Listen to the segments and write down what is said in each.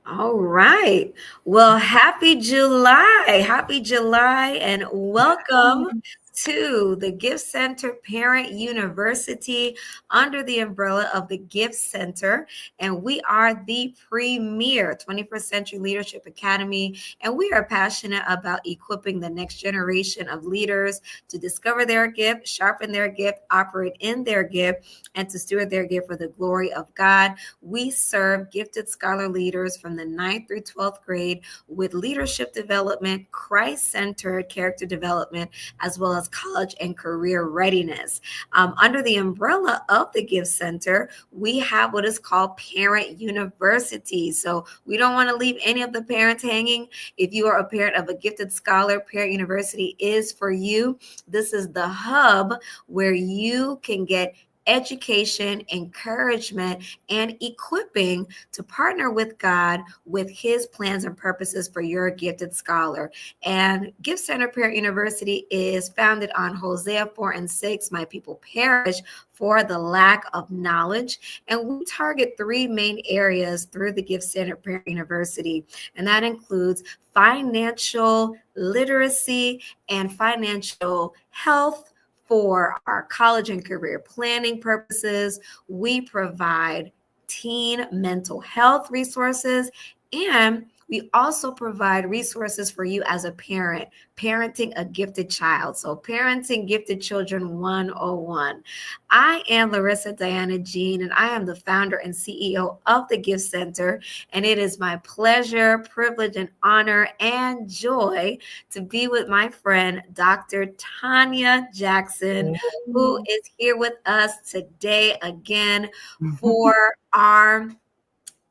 All right. Well, happy July. Happy July and welcome to the Gift Center Parent University under the umbrella of the Gift Center. And we are the premier 21st Century Leadership Academy. And we are passionate about equipping the next generation of leaders to discover their gift, sharpen their gift, operate in their gift, and to steward their gift for the glory of God. We serve gifted scholar leaders from the 9th through 12th grade with leadership development, Christ-centered character development, as well as college and career readiness. Under the umbrella of the Gift Center, we have what is called Parent University. So we don't want to leave any of the parents hanging. If you are a parent of a gifted scholar, Parent University is for you. This is the hub where you can get education, encouragement, and equipping to partner with God with his plans and purposes for your gifted scholar. And Gift Center Parent University is founded on Hosea 4:6, my people perish for the lack of knowledge. And we target three main areas through the Gift Center Parent University, and that includes financial literacy and financial health. For our college and career planning purposes, we provide teen mental health resources, and we also provide resources for you as a parent, parenting a gifted child. So parenting gifted children 101. I am Larissa Diana Jean, and I am the founder and CEO of the Gift Center. And it is my pleasure, privilege, and honor and joy to be with my friend, Dr. Tanya Jackson, who is here with us today again for our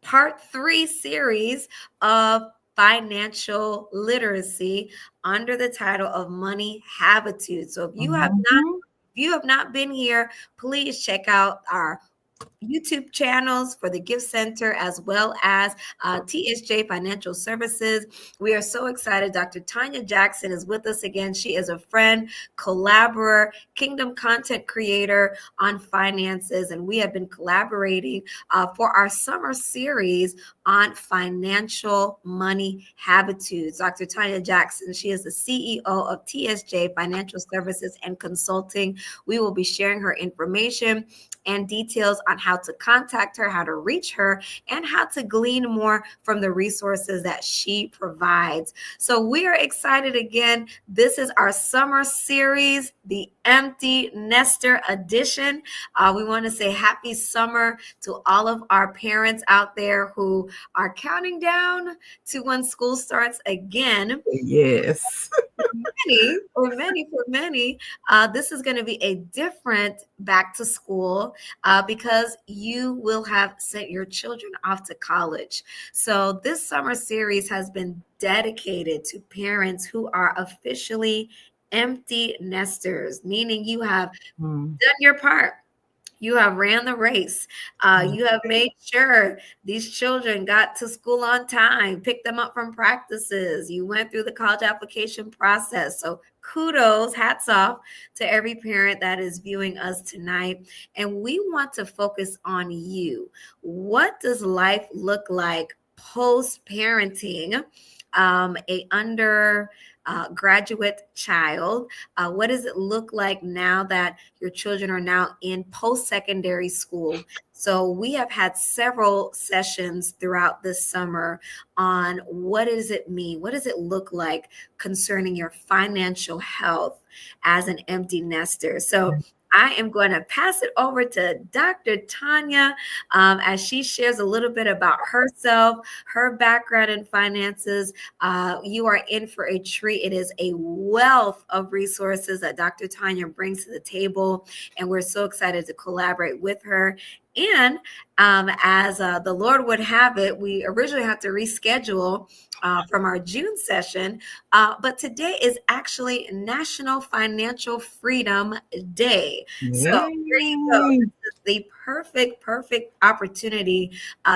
Part 3 series of financial literacy under the title of Money Habitudes. So if you have not been here, please check out our YouTube channels for the Gift Center as well as TSJ Financial Services. We are so excited. Dr. Tanya Jackson is with us again. She is a friend, collaborator, kingdom content creator on finances, and we have been collaborating for our summer series on financial money habitudes. Dr. Tanya Jackson, she is the CEO of TSJ Financial Services and Consulting. We will be sharing her information and details on how to contact her, how to reach her, and how to glean more from the resources that she provides. So we are excited again. This is our summer series, the Empty Nester Edition. We want to say happy summer to all of our parents out there who are counting down to when school starts again. Yes. For many, this is going to be a different back to school because you will have sent your children off to college. So this summer series has been dedicated to parents who are officially empty nesters, meaning you have done your part. You have ran the race. You have made sure these children got to school on time, picked them up from practices. You went through the college application process. So kudos, hats off to every parent that is viewing us tonight. And we want to focus on you. What does life look like post-parenting a graduate child? What does it look like now that your children are now in post-secondary school? So we have had several sessions throughout this summer on what does it mean? What does it look like concerning your financial health as an empty nester? So I am going to pass it over to Dr. Tanya as she shares a little bit about herself, her background in finances. You are in for a treat. It is a wealth of resources that Dr. Tanya brings to the table, and we're so excited to collaborate with her. And as the Lord would have it, we originally had to reschedule from our June session, but today is actually National Financial Freedom Day. So here you go. This is the perfect opportunity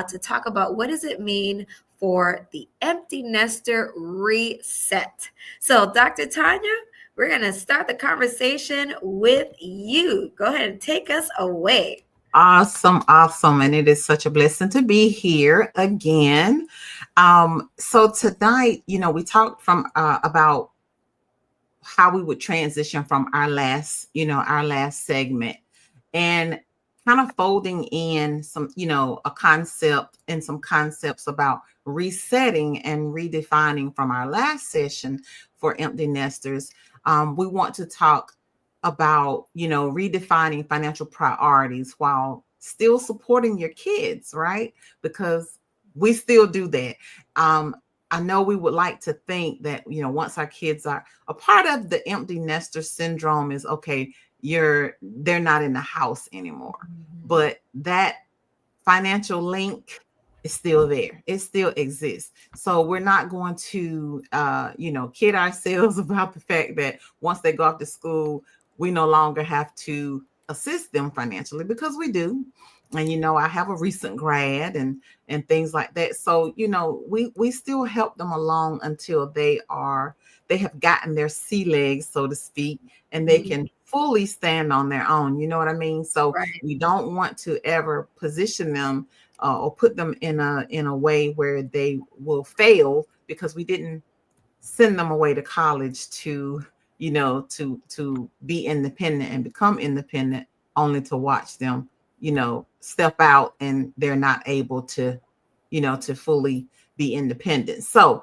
to talk about what does it mean for the empty nester reset. So Dr. Tanya, we're going to start the conversation with you. Go ahead and take us away. Awesome. And it is such a blessing to be here again. So tonight, we talked from about how we would transition from our last segment, and kind of folding in some, a concept and some concepts about resetting and redefining from our last session for empty nesters. We want to talk about, redefining financial priorities while still supporting your kids, right? Because we still do that. I know we would like to think that, once our kids are a part of the empty nester syndrome is, okay, they're not in the house anymore. Mhm. But that financial link is still there. It still exists. So we're not going to kid ourselves about the fact that once they go off to school, we no longer have to assist them financially, because we do. And I have a recent grad and things like that. So we still help them along until they have gotten their sea legs, so to speak, and they Mhm. can fully stand on their own. You know what I mean? So Right. we don't want to ever position them or put them in a way where they will fail, because we didn't send them away to college to to be independent and become independent, only to watch them step out and they're not able to fully be independent. So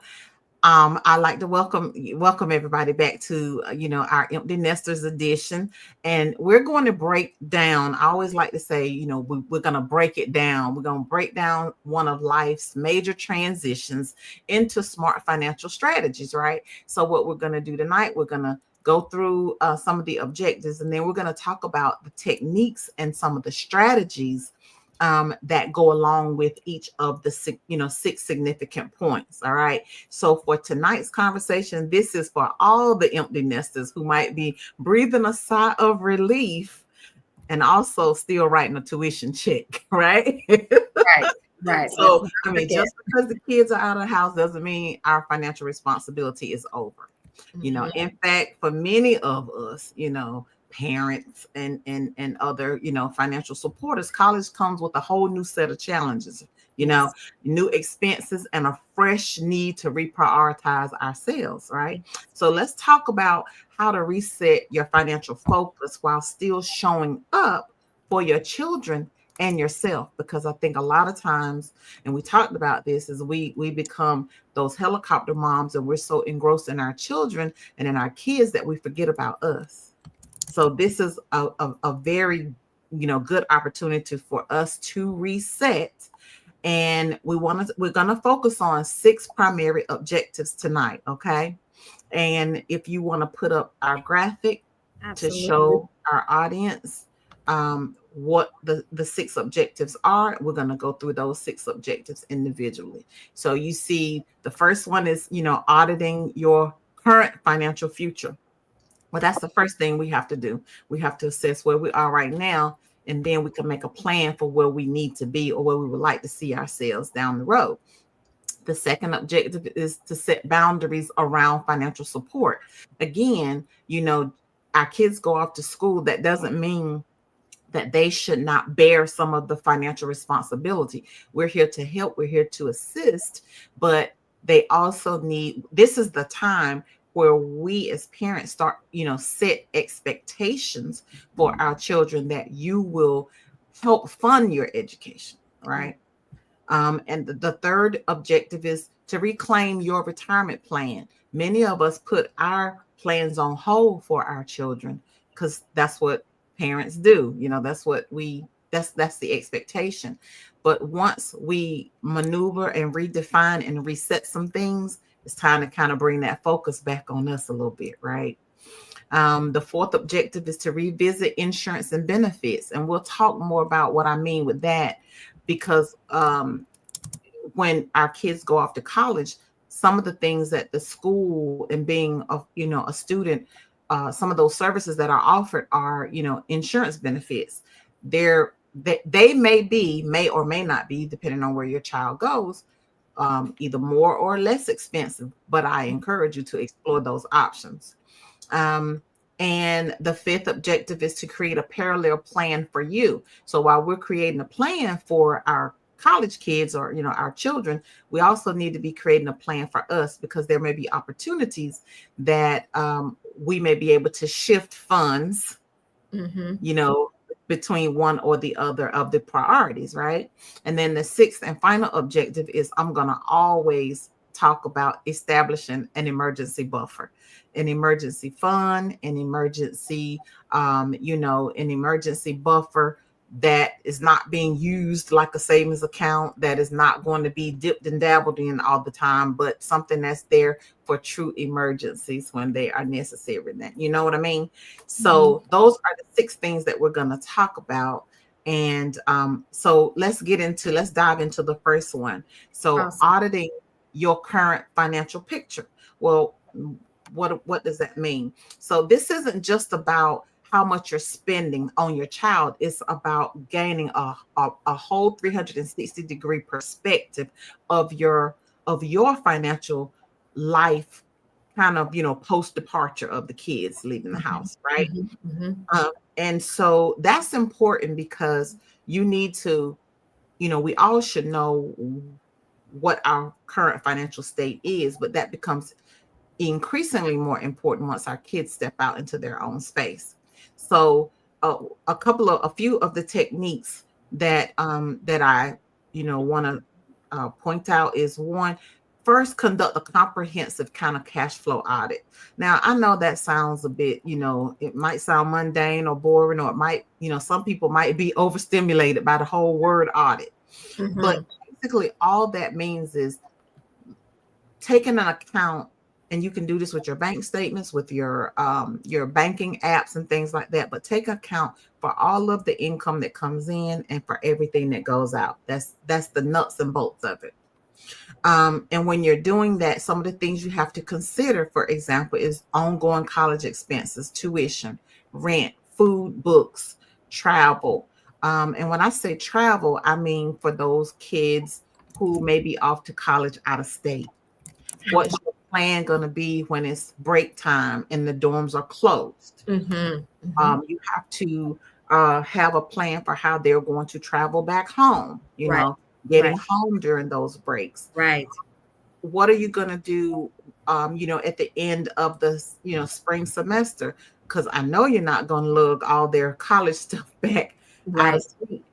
I'd like to welcome everybody back to our empty nesters edition, and we're going to break down. I always like to say, we're going to break it down. We're going to break down one of life's major transitions into smart financial strategies, right? So what we're going to do tonight, we're going to go through some of the objectives, and then we're going to talk about the techniques and some of the strategies that go along with each of the six significant points. All right. So for tonight's conversation, this is for all the empty nesters who might be breathing a sigh of relief and also still writing a tuition check, right? Right. Right. Let's So, not I mean, forget. just because the kids are out of the house doesn't mean our financial responsibility is over. Mhm. In fact, for many of us, parents and other, financial supporters, college comes with a whole new set of challenges, you know, Yes. new expenses and a fresh need to reprioritize ourselves, right? So let's talk about how to reset your financial focus while still showing up for your children and yourself, because I think a lot of times, and we talked about this, is we become those helicopter moms, and we're so engrossed in our children and in our kids that we forget about us. So this is a very good opportunity for us to reset, and we're going to focus on six primary objectives tonight, okay? And if you want to put up our graphic to Absolutely. show our audience what the six objectives are, we're going to go through those six objectives individually. So you see, the first one is, auditing your current financial future. Well, that's the first thing we have to do. We have to assess where we are right now, and then we can make a plan for where we need to be or where we would like to see ourselves down the road. The second objective is to set boundaries around financial support. Again, our kids go off to school. That doesn't mean that they should not bear some of the financial responsibility. We're here to help, we're here to assist, but they also need, this is the time where we as parents start, set expectations for our children, that you will help fund your education, Yeah. right? And the third objective is to reclaim your retirement plan. Many of us put our plans on hold for our children, because that's what parents do. That's the expectation. But once we maneuver and redefine and reset some things, it's time to kind of bring that focus back on us a little bit, right? The fourth objective is to revisit insurance and benefits. And we'll talk more about what I mean with that, because when our kids go off to college, some of the things that the school, and being a student, some of those services that are offered are, insurance benefits. They may or may not be, depending on where your child goes, either more or less expensive, but I encourage you to explore those options. um, and the fifth objective is to create a parallel plan for you. So while we're creating a plan for our college kids or, our children, we also need to be creating a plan for us, because there may be opportunities that we may be able to shift funds, Mm-hmm. you know, between one or the other of the priorities, right? And then the sixth and final objective is I'm going to always talk about establishing an emergency buffer, an emergency fund, an emergency, an emergency buffer that is not being used like a savings account, that is not going to be dipped and dabbled in all the time, but something that's there for true emergencies when they are necessary. Then, you know what I mean? Mm-hmm. So those are the six things that we're going to talk about. And so let's dive into the first one. So Awesome. auditing your current financial picture. Well, what does that mean? So this isn't just about how much you're spending on your child. It's about gaining a whole 360-degree perspective of your financial life, kind of, post departure of the kids leaving the Mm-hmm. house, right? Mm-hmm. Mm-hmm. And so that's important, because you need to, we all should know what our current financial state is, but that becomes increasingly more important once our kids step out into their own space. So a few of the techniques that I want to point out is: one, first, conduct a comprehensive kind of cash flow audit. Now, I know that sounds a bit, it might sound mundane or boring, or it might, some people might be overstimulated by the whole word audit. But Mm-hmm. basically, all that means is taking an account, and you can do this with your bank statements, with your banking apps and things like that, but take account for all of the income that comes in and for everything that goes out. That's the nuts and bolts of it. And when you're doing that, some of the things you have to consider, for example, is ongoing college expenses: tuition, rent, food, books, travel. And when I say travel, I mean for those kids who may be off to college out of state. What's your plan going to be when it's break time and the dorms are closed? Mm-hmm. Mm-hmm. You have to have a plan for how they're going to travel back home, Right. getting Right. home during those breaks. Right. What are you going to do, at the end of the, spring semester? Because I know you're not going to lug all their college stuff back out of Right. state.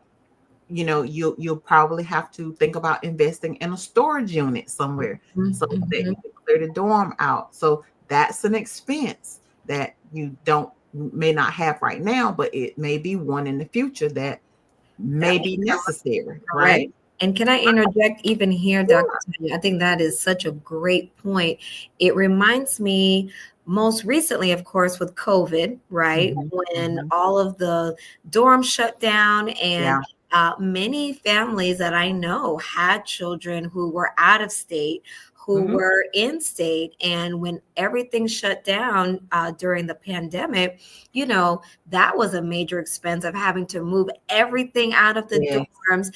You'll probably have to think about investing in a storage unit somewhere, so that Mm-hmm. you can clear the dorm out. So that's an expense that you don't may not have right now, but it may be one in the future that That may makes be necessary, correct. right? And can I interject even here, Dr. Sure. Tanya? I think that is such a great point. It reminds me most recently, of course, with COVID, right? Mhm, When mhm. all of the dorms shut down and Yeah. many families that I know had children who were out of state, who Mhm. were in state. And when everything shut down during the pandemic, that was a major expense of having to move everything out of the Yes. dorms,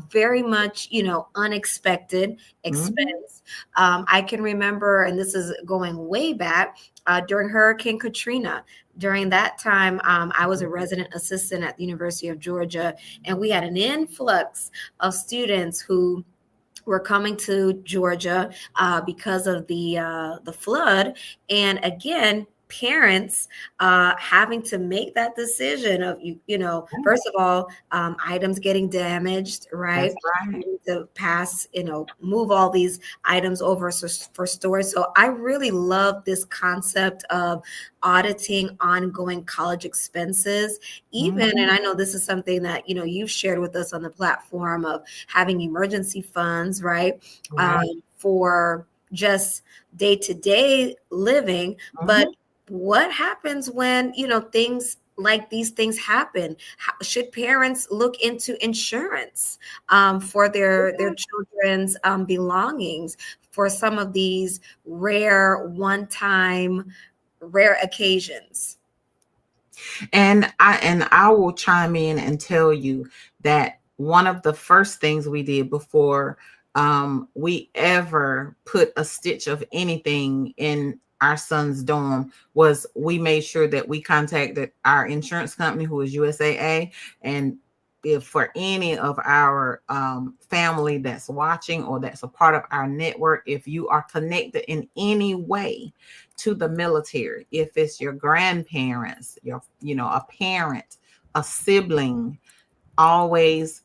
very much, unexpected Mhm. expense. I can remember, and this is going way back, during Hurricane Katrina. During that time, I was a resident assistant at the University of Georgia, and we had an influx of students who were coming to Georgia because of the flood, and again, parents having to make that decision of Yeah, first of all, items getting damaged, right? that's right. To pass, move all these items over for storage. So I really love this concept of auditing ongoing college expenses, even, Mhm. and I know this is something that you've shared with us on the platform of having emergency funds, right? Right. For just day-to-day living. But Mhm. what happens when, things like these things happen? Should parents look into insurance for their children's belongings for some of these rare occasions? And I will chime in and tell you that one of the first things we did before we ever put a stitch of anything in our son's dorm was we made sure that we contacted our insurance company, who is USAA, and if for any of our family that's watching or that's a part of our network, if you are connected in any way to the military, if it's your grandparents, your, you know, a parent, a sibling, always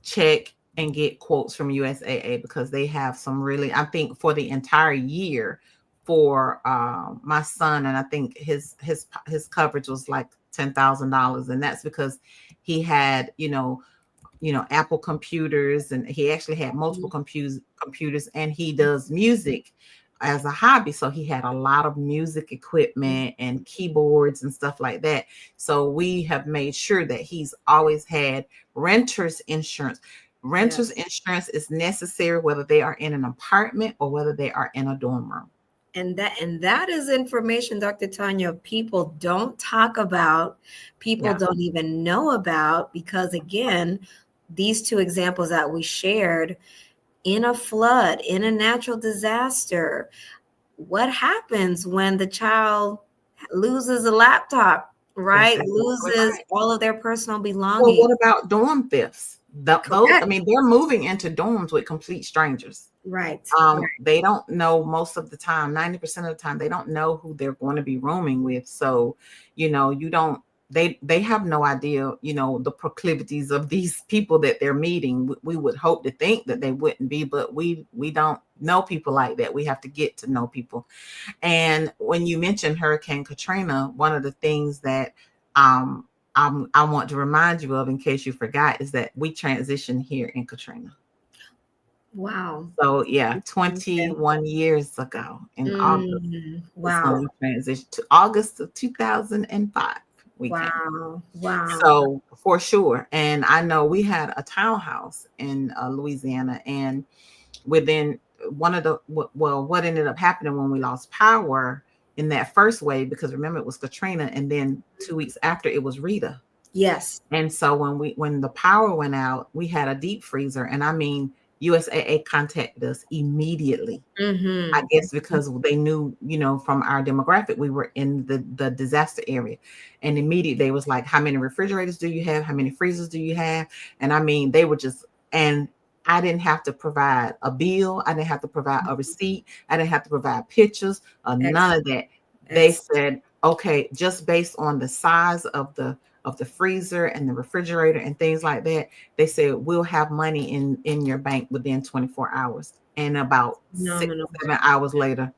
check and get quotes from USAA, because they have some really, I think for the entire year for my son, and I think his coverage was like $10,000, and that's because he had, Apple computers, and he actually had multiple computers, and he does music as a hobby. So he had a lot of music equipment and keyboards and stuff like that. So we have made sure that he's always had renter's insurance. Renter's Yes. insurance is necessary whether they are in an apartment or whether they are in a dorm room. And that is information, Dr. Tanya, people don't talk about, people Yeah, don't even know about, because again, these two examples that we shared, in a flood, in a natural disaster, what happens when the child loses a laptop, that's right? exactly Loses right. all of their personal Well, belongings. what about dorm thefts? Those, I Correct. mean, they're moving into dorms with complete strangers. Right. Right. They don't know, most of the time, 90% of the time, they don't know who they're going to be rooming with. So, you don't, they have no idea, the proclivities of these people that they're meeting. We would hope to think that they wouldn't be, but we don't know people like that. We have to get to know people. And when you mentioned Hurricane Katrina, one of the things that um I want to remind you of, in case you forgot, is that we transitioned here in Katrina. Wow. So yeah, Okay. 21 years ago in August is when Wow. we transitioned. To August of 2005 we came. Wow. Wow. So for sure. And I know we had a townhouse in Louisiana, and within one of the well, what ended up happening when we lost power in that first wave, because remember, it was Katrina, and then 2 weeks after, it was Rita. Yes. And so when the power went out, we had a deep freezer, and I mean, USAA contacted us immediately. I Mm-hmm. guess because they knew, from our demographic, we were in the disaster area. And immediately they was like, how many refrigerators do you have? How many freezers do you have? And I mean, they were just, and I didn't have to provide a bill. I didn't have to provide a receipt. I didn't have to provide pictures or none of that. They Ex- said, okay, just based on the size of the freezer and the refrigerator and things like that, they said, we'll have money in your bank within 24 hours. And about six Phenomenal. or 7 hours later,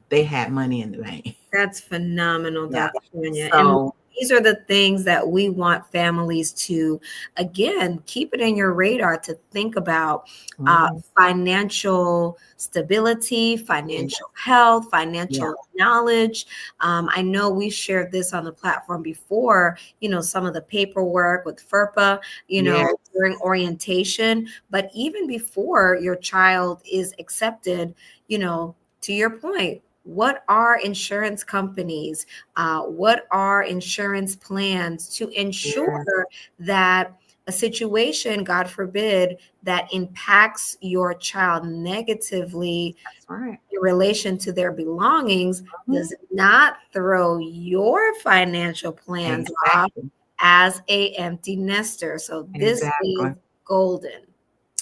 they had money in the bank. That's phenomenal, Yeah. Dr. Tanya. And So, these are the things that we want families to, again, keep it in your radar to think about mhm, financial stability, yeah, financial health, yeah, financial knowledge. I know we shared this on the platform before, some of the paperwork with FERPA, yeah, during orientation, but even before your child is accepted, to your point, what are insurance companies? What are insurance plans to yeah. ensure that a situation, God forbid, that impacts your child negatively That's right. in relation to their belongings Mhm. does not throw your financial plans off Exactly. as a empty nester. So this is Exactly. golden.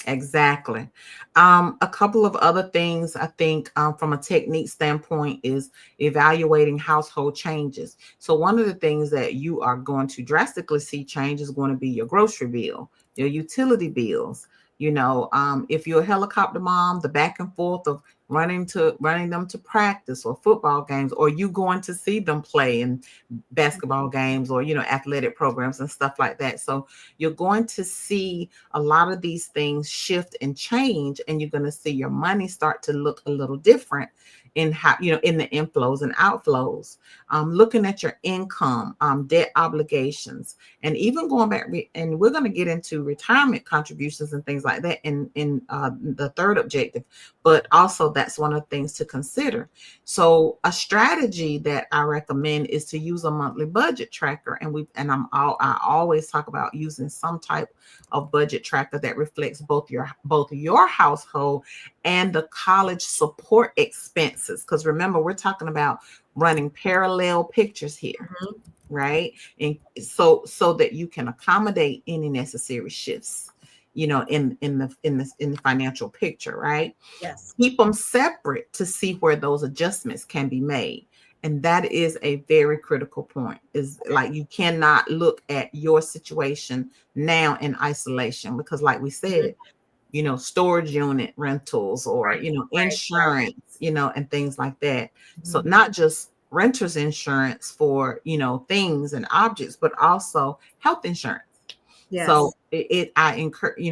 Exactly. A couple of other things I think, from a technique standpoint, is evaluating household changes. So one of the things that you are going to drastically see change is going to be your grocery bill, your utility bills. If you're a helicopter mom, the back and forth of running them to practice or football games, or you going to see them play in basketball games, or athletic programs and stuff like that. So you're going to see a lot of these things shift and change, and you're going to see your money start to look a little different in how, in the inflows and outflows. Looking at your income, debt obligations, and even going back, and we're going to get into retirement contributions and things like that in the third objective. But also, that's one of the things to consider. So a strategy that I recommend is to use a monthly budget tracker, I always talk about using some type of budget tracker that reflects both your household and the college support expenses. Because remember, we're talking about running parallel pictures here. right? And so that you can accommodate any necessary shifts, in the financial picture, right? Yes. Keep them separate to see where those adjustments can be made. And that is a very critical point. Is like you cannot look at your situation now in isolation, because like we Mhm. said, storage unit rentals, or, Right, right, insurance, and things like that. right. So Mhm. not just renter's insurance for, things and objects, but also health insurance. So Yes. I encourage,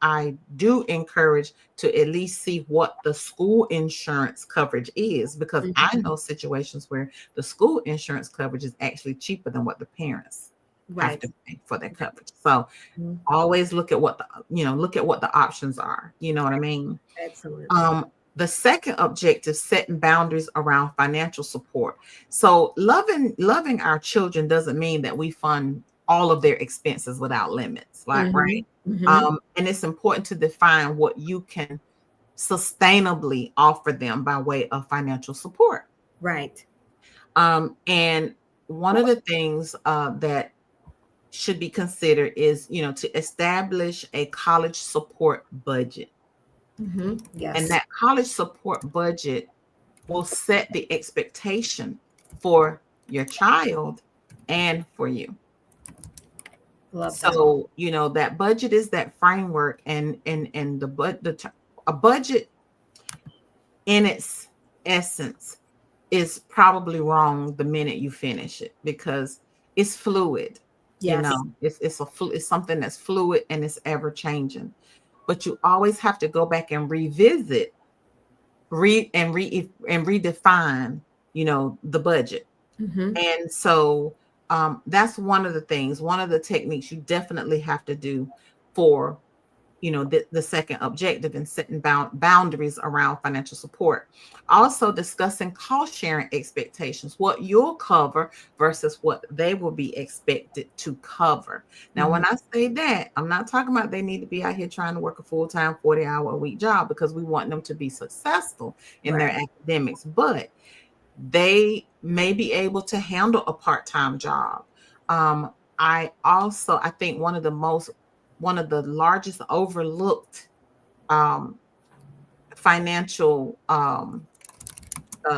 I do encourage to at least see what the school insurance coverage is, because I Mhm. know situations where the school insurance coverage is actually cheaper than what the parents have Right. to pay for their coverage. So Mhm. always look at what the options are. You know what I mean? Excellent. The second objective, setting boundaries around financial support. So loving our children doesn't mean that we fund all of their expenses without limits, like, Mhm. right? Mhm. And it's important to define what you can sustainably offer them by way of financial support. Right. And one of the things that should be considered is, to establish a college support budget. Mhm. And Yes. that college support budget will set the expectation for your child and for you. Love that. So, that budget is that framework, and a budget in its essence is probably wrong the minute you finish it, because it's fluid. Yes. It's something that's fluid and it's ever changing. But you always have to go back and revisit, and redefine, the budget. Mhm. And so that's one of the techniques you definitely have to do for, the second objective in setting boundaries around financial support. Also discussing cost sharing expectations, what you'll cover versus what they will be expected to cover. Now, Mhm. when I say that, I'm not talking about they need to be out here trying to work a full-time 40-hour-a-week job, because we want them to be successful in their Right. academics, but they may be able to handle a part-time job. I think one of the largest overlooked um, financial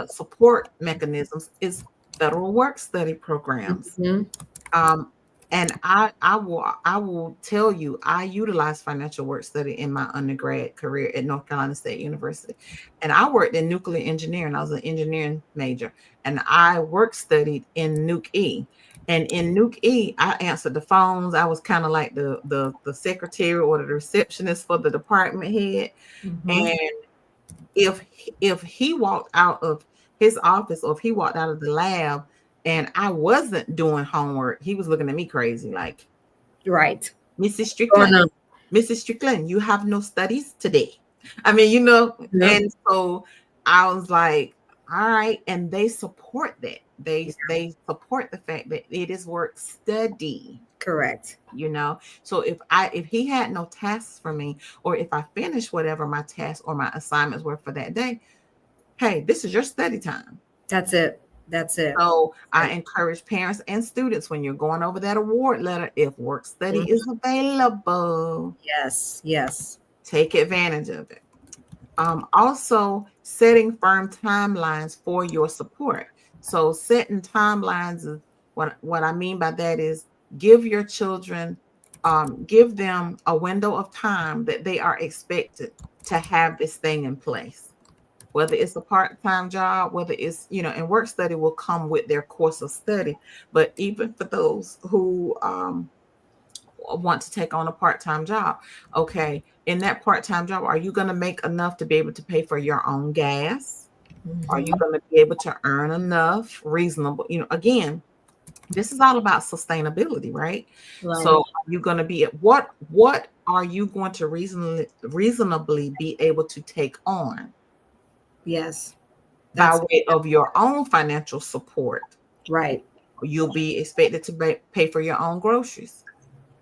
support mechanisms is federal work study programs. Mhm. Um, and I will tell you, I utilized financial work study in my undergrad career at North Carolina State University, and I worked in nuclear engineering. I was an engineering major, and I work studied in Nuke E. And in Nuke E, I answered the phones. I was kind of like the secretary or the receptionist for the department head. Mhm. And if if he walked out of his office, or if he walked out of the lab and I wasn't doing homework, he was looking at me crazy like, Right. Mrs. Oh Strickland, no. Mrs. Strickland, you have no studies today. I mean, Yep. and so I was like, all right. And they support that. They support the fact that it is work study. Correct. So if he had no tasks for me, or if I finished whatever my tasks or my assignments were for that day, hey, this is your study time. That's it. That's it. So I That's it. encourage parents and students, when you're going over that award letter, if work study Mhm. is available, Yes. Yes. take advantage of it. Also, setting firm timelines for your support. So setting timelines is what I mean by that is, give your children, give them a window of time that they are expected to have this thing in place. Whether it's a part-time job, whether it's, and work study will come with their course of study. But even for those who want to take on a part-time job, okay, in that part-time job, are you going to make enough to be able to pay for your own gas? Are you Mhm. going to be able to earn enough reasonable, again, this is all about sustainability, right? So Right. are you going to be at what are you going to reasonably be able to take on Yes. by That's way of your own financial support? right. You'll be expected to pay for your own groceries.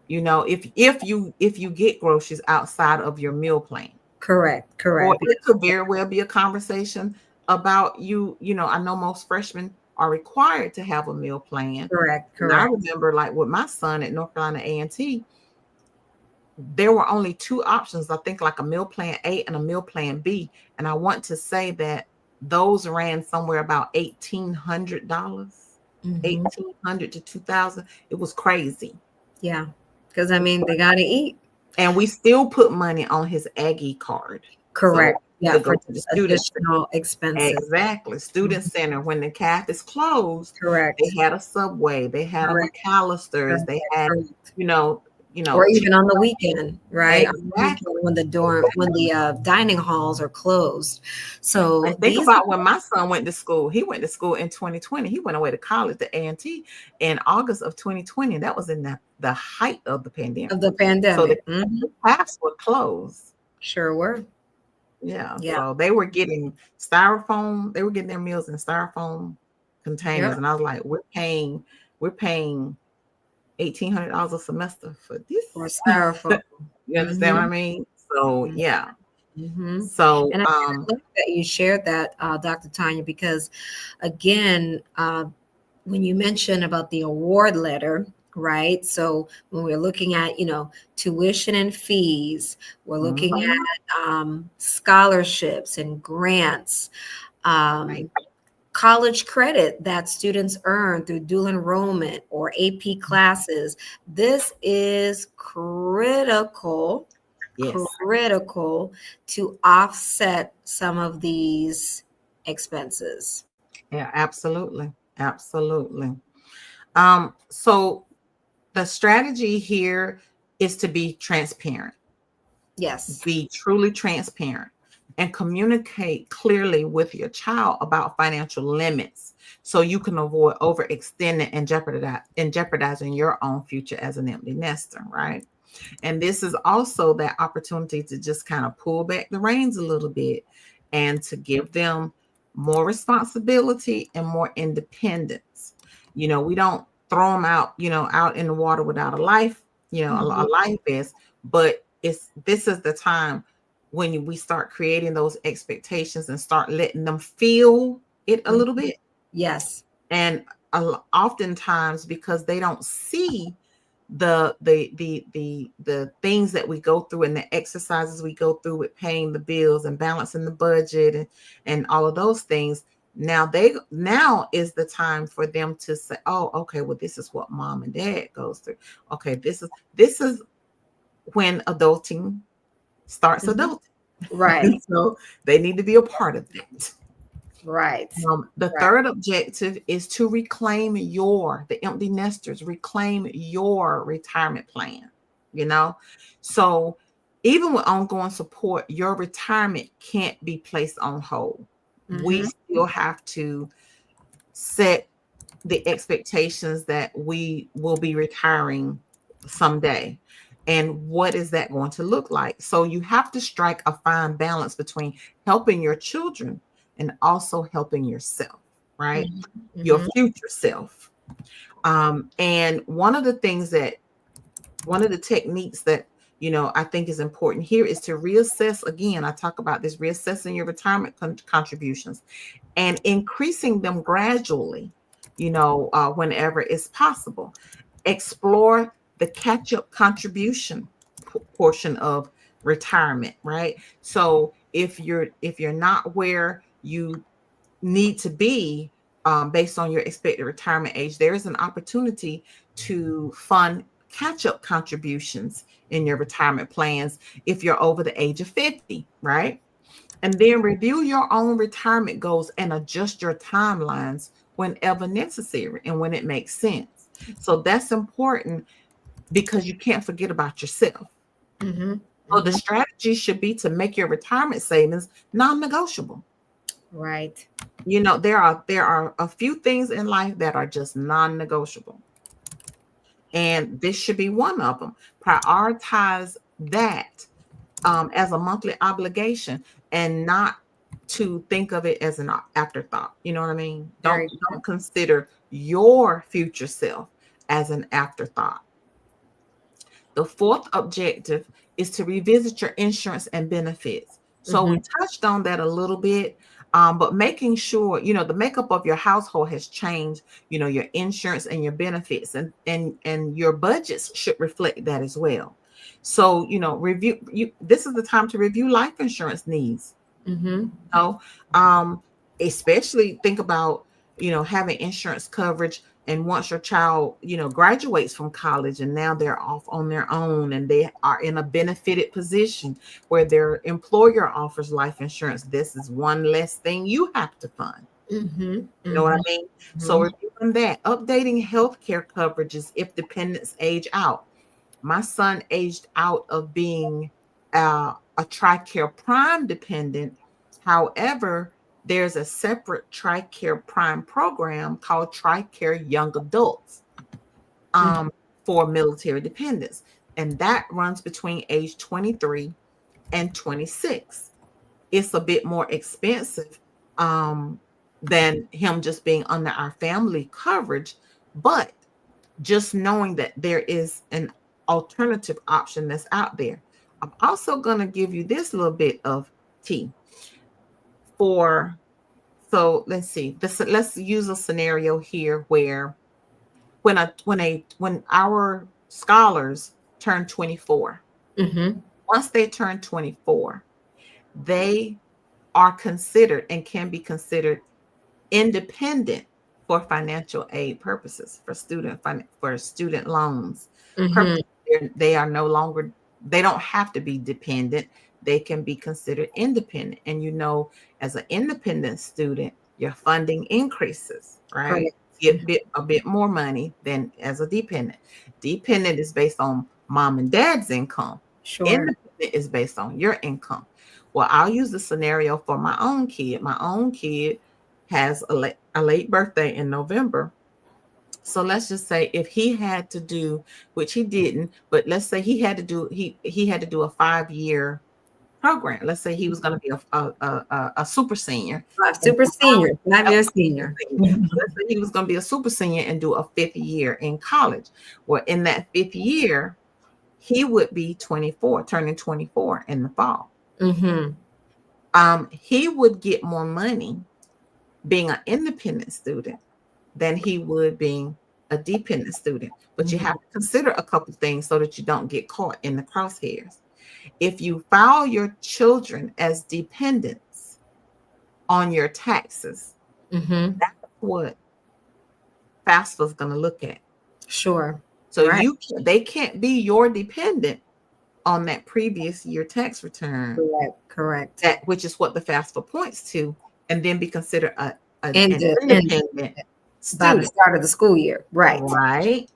If you get groceries outside of your meal plan. Correct. Or Correct. it could very well be a conversation about I know most freshmen are required to have a meal plan. Correct. And I Correct. remember, like with my son at North Carolina A&T, there were only two options, I think, like a meal plan A and a meal plan B. And I want to say that those ran somewhere about $1,800, Hmm. 1,800 to 2,000. It was crazy. Yeah. Because I mean, they got to eat. And we still put money on his Aggie card. So Correct. Yeah. to For go to the just student center. additional expenses. Exactly. Student Mhm. center. When the CAF is closed, they Correct. had a Subway, they had a Correct. McAllister's, Correct. they had, Correct. you know, Or even chicken. on the weekend, right? On the weekend Exactly. when the dining halls are closed. So And think these are about when my son went to school. He went to school in 2020. He went away to college at A&T in August of 2020. That was in the height of the of pandemic. the So the pandemic. Hmm. CAFs were closed. Sure were. Yeah, Yeah. so they were getting styrofoam. They were getting their meals in styrofoam containers, Yep. and I was like, we're paying $1,800 a semester for Or this. styrofoam. You understand what I Hmm. mean? So yeah. Hmm. So And I like that you shared that, Dr. Tanya, because again, when you mentioned about the award letter, right? So when we're looking at, tuition and fees, we're looking mhm, at scholarships and grants, right. um, college credit that students earn through dual enrollment or AP classes. This is Yes. critical to offset some of these expenses. Yeah, absolutely. Absolutely. So the strategy here is to be transparent. Yes. Be truly transparent and communicate clearly with your child about financial limits so you can avoid overextending and jeopardizing your own future as an empty nester, right? And this is also that opportunity to just kind of pull back the reins a little bit and to give them more responsibility and more independence. We don't throw them out, out in the water without a life, a Mhm. life vest, but this is the time when we start creating those expectations and start letting them feel it a Mhm. little bit. Yes. And oftentimes, because they don't see the things that we go through and the exercises we go through with paying the bills and balancing the budget and all of those things, now is the time for them to say, oh, okay, well, this is what mom and dad goes through. Okay, this is when adulting starts Mhm. adulting. Right. So they need to be a part of that. Right. The Right. third objective is to the empty nesters, reclaim your retirement plan. You know, so even with ongoing support, your retirement can't be placed on hold. We Mhm. still have to set the expectations that we will be retiring someday. And what is that going to look like? So you have to strike a fine balance between helping your children and also helping yourself, right? Mhm. Your Mhm. future self. And one of the techniques that I think is important here is to reassess. Again, I talk about this reassessing your retirement contributions and increasing them gradually, whenever it's possible. Explore the catch up contribution portion of retirement, right? So if you're not where you need to be, based on your expected retirement age, there is an opportunity to fund catch up contributions in your retirement plans if you're over the age of 50, right? And then review your own retirement goals and adjust your timelines whenever necessary and when it makes sense. So that's important because you can't forget about yourself. Mhm. So the Mhm. strategy should be to make your retirement savings non-negotiable. Right. There are a few things in life that are just non-negotiable. And this should be one of them. Prioritize that as a monthly obligation and not to think of it as an afterthought. You know what I mean? Don't Very don't consider your future self as an afterthought. The fourth objective is to revisit your insurance and benefits. So we touched on that a little bit, but making sure, the makeup of your household has changed, your insurance and your benefits and your budgets should reflect that as well. So, this is the time to review life insurance needs. know, um, especially think about, having insurance coverage. And once your child, graduates from college and now they're off on their own and they are in a benefited position where their employer offers life insurance, this is one less thing you have to fund. You know what I mean? So reviewing that, updating healthcare coverages if dependents age out. My son aged out of being a TRICARE Prime dependent. However, there's a separate TRICARE Prime program called TRICARE Young Adults for military dependents. And that runs between age 23 and 26. It's a bit more expensive than him just being under our family coverage. But just knowing that there is an alternative option that's out there. I'm also going to give you this little bit of tea for, so let's see, let's use a scenario here where when our scholars turn 24, once they turn 24, they are considered and can be considered independent for financial aid purposes, for student loans purposes. They are no longer, they don't have to be dependent. They can be considered independent. And as an independent student, your funding increases, right? Correct. Get a bit more money than as a dependent. Dependent is based on mom and dad's income. Sure. Independent is based on your income. Well, I'll use the scenario for my own kid. My own kid has a late birthday in November. So let's just say if he had to do, which he didn't, but let's say he had to do a 5-year program. Let's say he was going to be a super senior. Super senior, 5-year senior. Let's say he was going to be a super senior and do a 5th year in college. Well, in that 5th year, he would be 24, turning 24 in the fall. He would get more money being an independent student than he would being a dependent student. But you have to consider a couple things so that you don't get caught in the crosshairs. If you file your children as dependents on your taxes, that's what FAFSA is going to look at. Sure. So they can't be your dependent on that previous year tax return. Correct. That, which is what the FAFSA points to, and then be considered an independent student by the start of the school year. Right.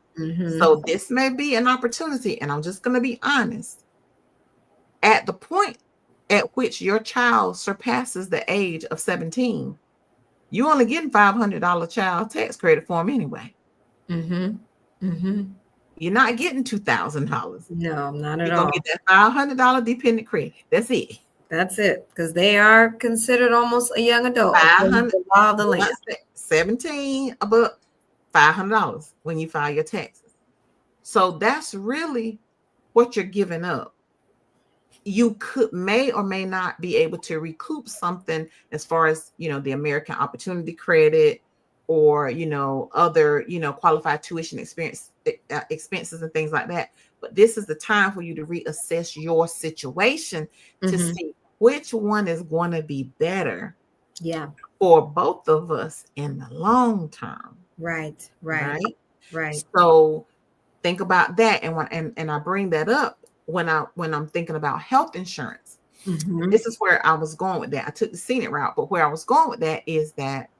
So this may be an opportunity, and I'm just going to be honest. At the point at which your child surpasses the age of 17, you only getting $500 child tax credit for them anyway. You're not getting $2,000. No, not at all. You're going to get that $500 dependent credit. That's it. That's it, because they are considered almost a young adult. 500, the law of the land. 17, about $500 when you file your taxes. So that's really what you're giving up. You may or may not be able to recoup something as far as, the American Opportunity Credit or, other, qualified tuition expenses and things like that. But this is the time for you to reassess your situation to see which one is going to be better for both of us in the long term. Right. So think about that. And I bring that up when I'm thinking about health insurance. This is where I was going with that. I took the scenic route, but where I was going with that is that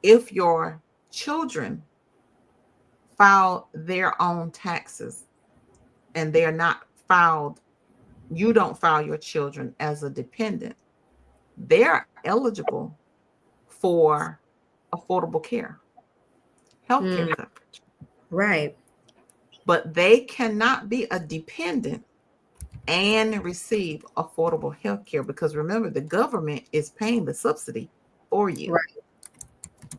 if your children file their own taxes and they're not filed, you don't file your children as a dependent, they're eligible for affordable care, healthcare coverage. Right. But they cannot be a dependent and receive affordable health care, because remember, the government is paying the subsidy for you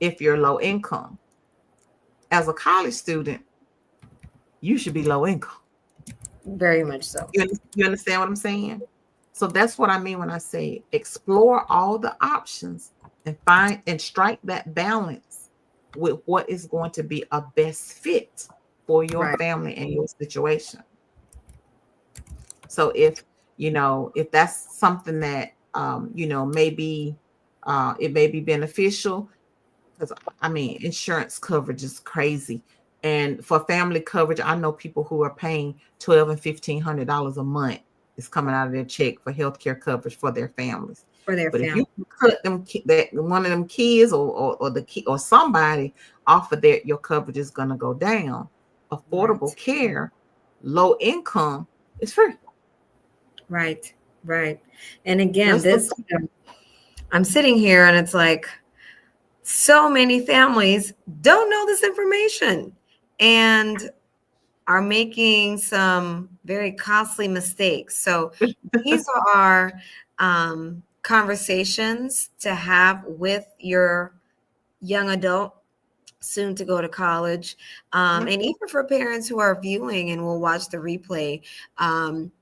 if you're low income. As a college student, you should be low income. Very much so. You understand what I'm saying? So that's what I mean when I say explore all the options and find and strike that balance with what is going to be a best fit for your Right. family and your situation. So if that's something that maybe it may be beneficial, because I mean, insurance coverage is crazy. And for family coverage, I know people who are paying $1,200 and $1,500 a month is coming out of their check for healthcare coverage for their families. For their But if you family. can cut that one of them kids or the kid or somebody off of your coverage is gonna go down. Affordable Right. care, low income is free. Right. Right. And again, Just look. this, I'm sitting here and it's like so many families don't know this information and are making some very costly mistakes. So these are conversations to have with your young adult soon to go to college, Right. and even for parents who are viewing and will watch the replay.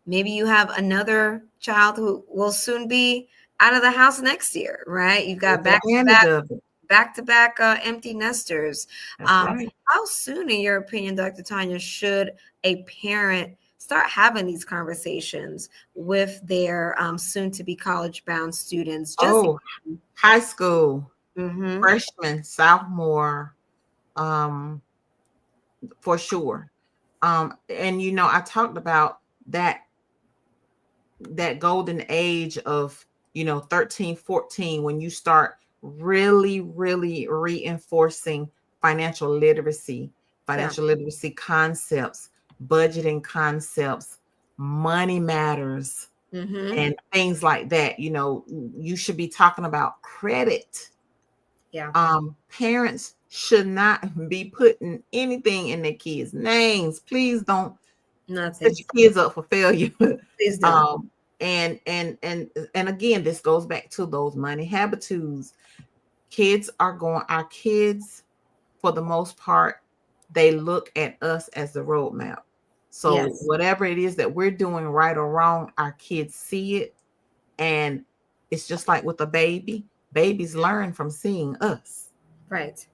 Maybe you have another child who will soon be out of the house next year, right? You've got Take advantage of it. back to back empty nesters. That's right. How soon, in your opinion, Dr. Tanya, should a parent start having these conversations with their soon to be college bound students? Just Oh, high school, mm-hmm. freshman, sophomore, um, for sure. And I talked about that golden age of 13, 14, when you start really, really reinforcing financial literacy, Yeah. financial literacy concepts, budgeting concepts, money matters, Mm-hmm. and things like that. You should be talking about credit. Yeah. Parents should not be putting anything in their kids' names. Please don't set Nothing. your kids up for failure. Please don't. um, and again, this goes back to those money habitudes. Our kids, for the most part, they look at us as the roadmap. So Yes. whatever it is that we're doing, right or wrong, our kids see it. And it's just like with a baby. Babies learn from seeing us. Right.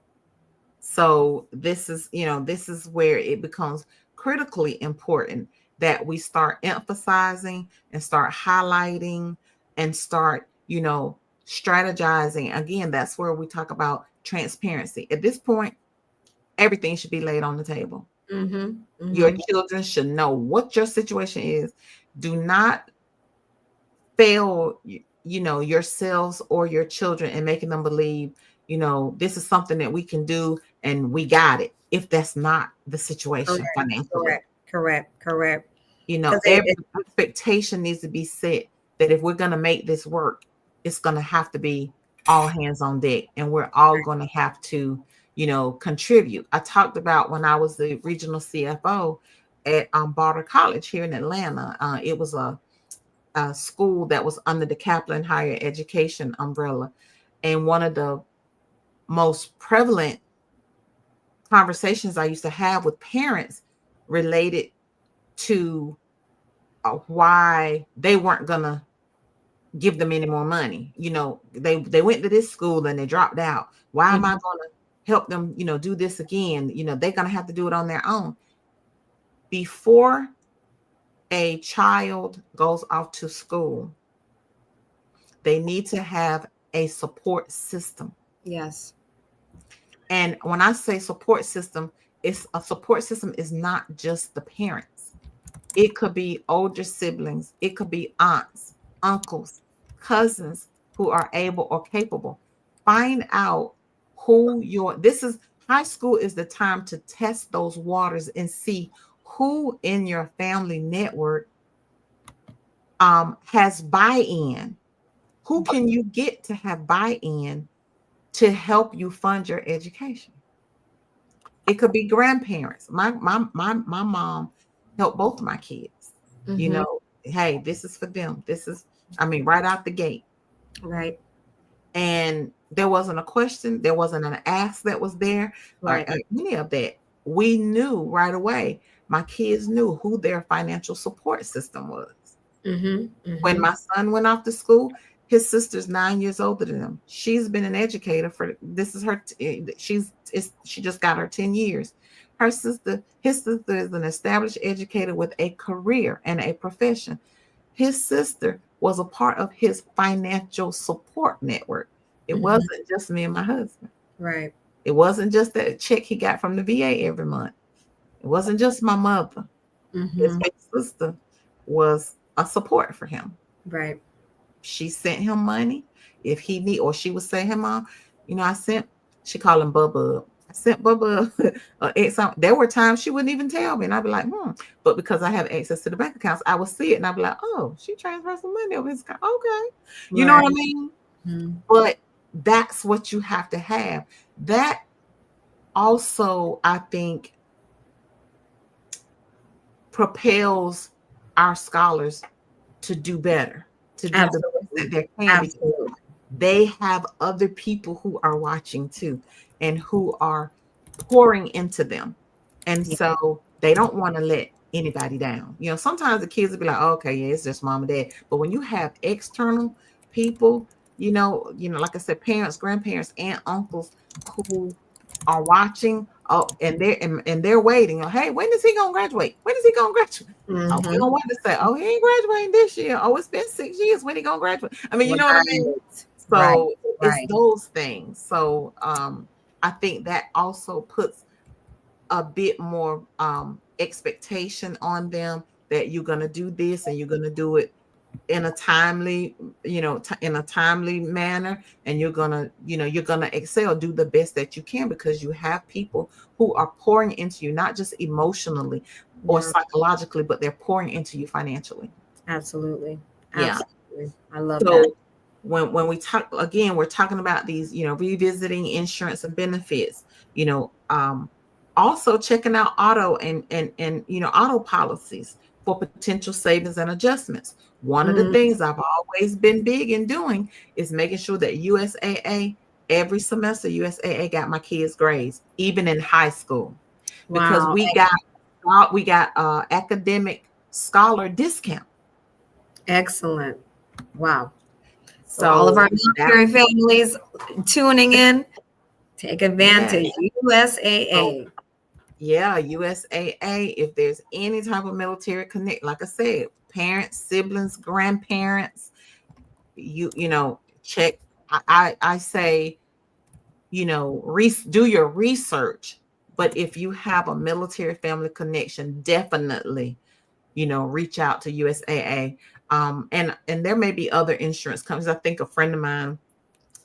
So this is where it becomes critically important that we start emphasizing and start highlighting and start, strategizing. Again, that's where we talk about transparency. At this point, everything should be laid on the table. Mm-hmm. Your Mm-hmm. children should know what your situation is. Do not fail yourselves or your children and making them believe this is something that we can do and we got it, if that's not the situation Correct. financially. Correct. Correct. Correct. Because Every expectation needs to be set that if we're going to make this work, it's going to have to be all hands on deck, and we're all going to have to contribute. I talked about when I was the regional CFO at Barter College here in Atlanta. It was a school that was under the Kaplan Higher Education umbrella. And one of the most prevalent conversations I used to have with parents related to why they weren't going to give them any more money. They went to this school and they dropped out. Why am I mhm. going to help them, do this again? They're going to have to do it on their own. Before a child goes off to school, they need to have a support system. Yes. And when I say support system, it's a support system is not just the parents. It could be older siblings, it could be aunts, uncles, cousins who are able or capable. Find out who your this is high school is the time to test those waters and see who in your family network has buy-in. Who can you get to have buy-in to help you fund your education? It could be grandparents. My mom helped both of my kids. Mm-hmm. Hey, this is for them. Right out the gate. Right. And there wasn't a question, there wasn't an ask that was there, or Right. any of that. We knew right away. My kids knew who their financial support system was. Mm-hmm. When Mm-hmm. my son went off to school, his sister's 9 years older than him. She's been an educator for this is her. She just got her 10 years. His sister is an established educator with a career and a profession. His sister was a part of his financial support network. It Mm-hmm. wasn't just me and my husband. Right. It wasn't just that check he got from the VA every month. It wasn't just my mother. His Mm-hmm. big sister was a support for him. Right. She sent him money if he need, or she would say, "Hey mom, I sent." She called him Bubba. I sent Bubba there were times she wouldn't even tell me, and I'd be like, But because I have access to the bank accounts, I would see it, and I'd be like, "Oh, she transferred some money over his account. Okay," you know Right. what I mean? Mm-hmm. But that's what you have to have. That also, I think, propels our scholars to do better, to do the best that Absolutely. they can, because Absolutely. they have other people who are watching too and who are pouring into them. And Yeah. so they don't want to let anybody down. Sometimes the kids will be like, oh, okay, yeah, it's just mom and dad. But when you have external people, like I said, parents, grandparents, and uncles who are watching, and they're waiting. Hey, when is he gonna graduate? When is he gonna graduate? Oh, we Mm-hmm. don't want to say, oh, he ain't graduating this year. Oh, it's been 6 years. When he gonna graduate? I mean, you know what I mean? Right. Right. So it's Right. those things. So I think that also puts a bit more expectation on them that you're gonna do this and you're gonna do it in a timely, in a timely manner, and you're gonna excel, do the best that you can, because you have people who are pouring into you, not just emotionally or Yeah. psychologically, but they're pouring into you financially. Absolutely. Yeah. Absolutely. I love that. So when we talk again, we're talking about these, revisiting insurance and benefits, also checking out auto and auto policies for potential savings and adjustments. One of the Mm. things I've always been big in doing is making sure that USAA, every semester, USAA got my kids' grades, even in high school, because Wow. we got academic scholar discount. Excellent. Wow. So all of So our that military families tuning in, take yes. advantage. So USAA. yeah, USAA, if there's any type of military connect, like I said, parents, siblings, grandparents, check. I say, do your research. But if you have a military family connection, definitely, reach out to USAA. And there may be other insurance companies. I think a friend of mine,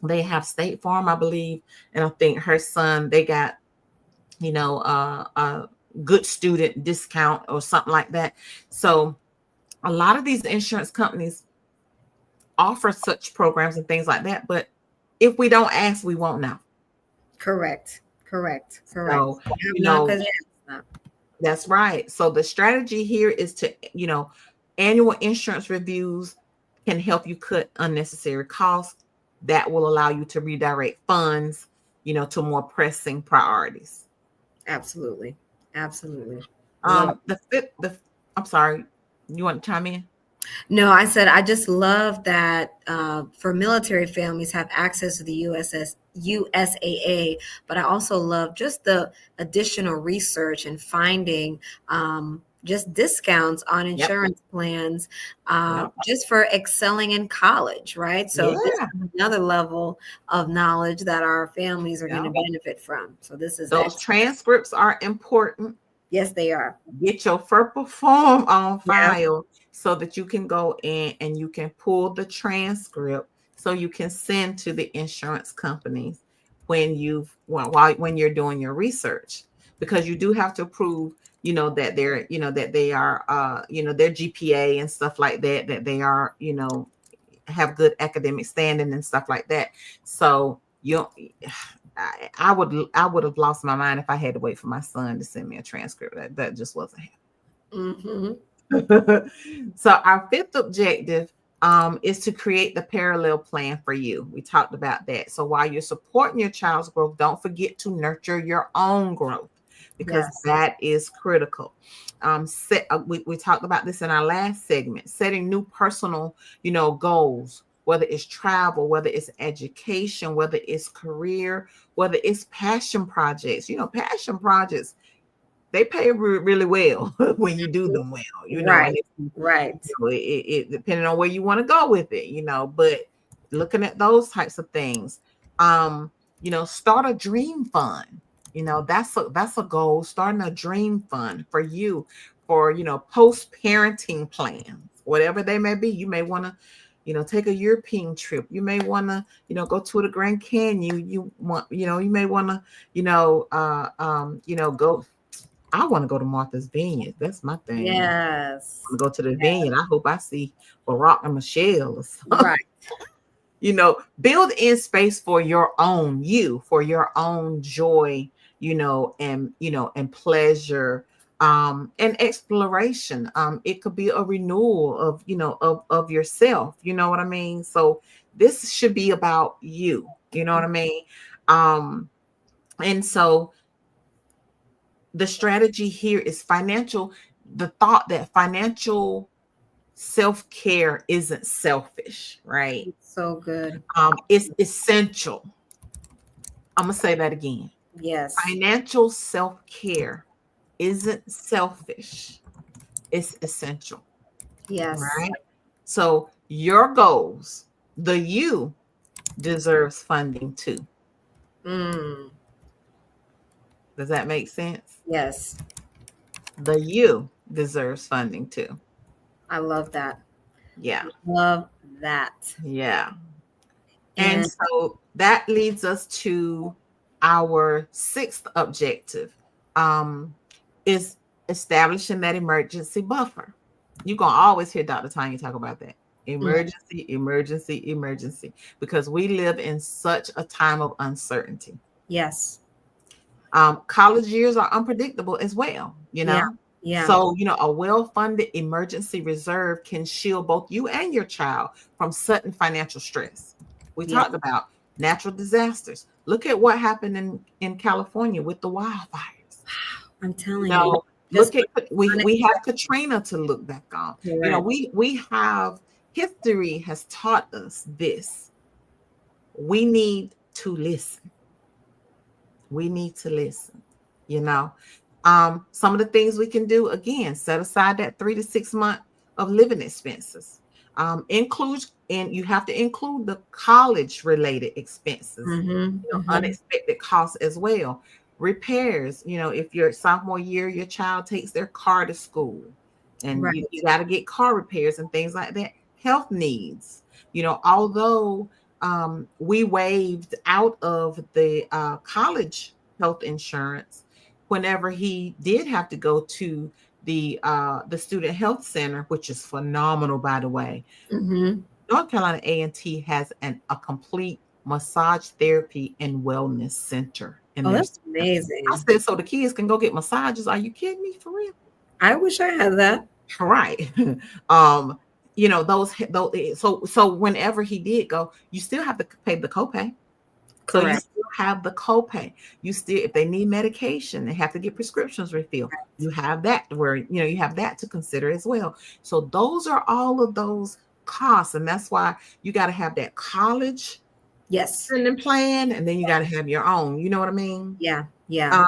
they have State Farm, I believe, and I think her son, they got, a good student discount or something like that. So a lot of these insurance companies offer such programs and things like that. But if we don't ask, we won't know. Correct. Correct. Correct. So, Have you not know, because not. that's right. So the strategy here is to, annual insurance reviews can help you cut unnecessary costs that will allow you to redirect funds, to more pressing priorities. Absolutely. Absolutely. Love. The fifth, I'm sorry, you want to chime in? No, I said I just love that for military families have access to the USAA, but I also love just the additional research and finding just discounts on Yep. insurance plans Yep. just for excelling in college, right? So this Yeah. is another level of knowledge that our families are going to Yep. benefit from. So this is Those excellent. transcripts are important. Yes, they are. Get your FERPA form on Yeah. file so that you can go in and you can pull the transcript so you can send to the insurance companies when you're doing your research, because you do have to prove, that that they are their GPA and stuff like that they are, have good academic standing and stuff like that. So I would have lost my mind if I had to wait for my son to send me a transcript. That just wasn't Hmm. happening. So our fifth objective is to create the parallel plan for you. We talked about that. So while you're supporting your child's growth, don't forget to nurture your own growth, because Yes. that is critical. We talked about this in our last segment, setting new personal, goals, whether it's travel, whether it's education, whether it's career, whether it's passion projects. Passion projects, they pay really well when you do them well, Right. and Right. it depending on where you want to go with it, but looking at those types of things, start a dream fund. That's a goal, starting a dream fund for you, for post parenting plans, whatever they may be. You may want to take a European trip. You may want to go to the Grand Canyon. You may want to go. I want to go to Martha's Vineyard. That's my thing. Yes. To go to the vineyard. I hope I see Barack and Michelle or something. Right. Build in space for your own for your own joy, and pleasure, and exploration. It could be a renewal of, of yourself. You know what I mean? So this should be about you. You know what I mean? And so the strategy here is the thought that financial self-care isn't selfish, right? So good. It's essential. I'm gonna say that again. Yes. Financial self-care isn't selfish, it's essential. Yes. Right? So your goals, the you deserves funding too. Mm. Does that make sense? Yes. The you deserves funding too. I love that. Yeah. Love that. Yeah. And And so that leads us to our sixth objective, is establishing that emergency buffer. You're going to always hear Dr. Tanya talk about that. mm, Emergency, emergency, emergency, because we live in such a time of uncertainty. yes. College years are unpredictable as well, Yeah. Yeah. So, a well-funded emergency reserve can shield both you and your child from sudden financial stress. We Yeah. talked about natural disasters. Look at what happened in California with the wildfires. I'm telling you. Look Just at we have unexpected. Katrina to look back on. Correct. We have history has taught us this. We need to listen. We need to listen. Some of the things we can do, again, set aside that 3 to 6 month of living expenses. You have to include the college related expenses, unexpected costs as well. Repairs, if your sophomore year, your child takes their car to school, and Right. you got to get car repairs and things like that. Health needs, although we waived out of the college health insurance whenever he did have to go to the student health center, which is phenomenal, by the way. Mm-hmm. North Carolina A&T has a complete massage therapy and wellness center in Oh, their that's center. I amazing. said, so the kids can go get massages. Are you kidding me, for real? I wish I had that. Right. So whenever he did go, you still have to pay the copay. So you Correct. still have the copay. You still, if they need medication, they have to get prescriptions refilled. You have that where, you have that to consider as well. So those are all of those costs. And that's why you got to have that college Yes. spending plan, and then you got to have your own, you know what I mean? Yeah. Yeah.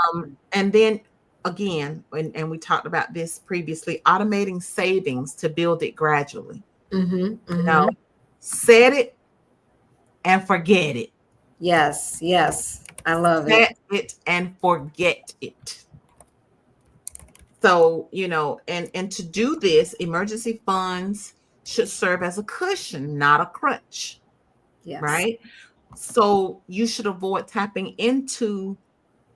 And then again, and we talked about this previously, automating savings to build it gradually. Mm-hmm. Set it and forget it. Yes. Yes. I love it. Set it and forget it. So, and to do this, emergency funds should serve as a cushion, not a crutch. Yes. Right? So you should avoid tapping into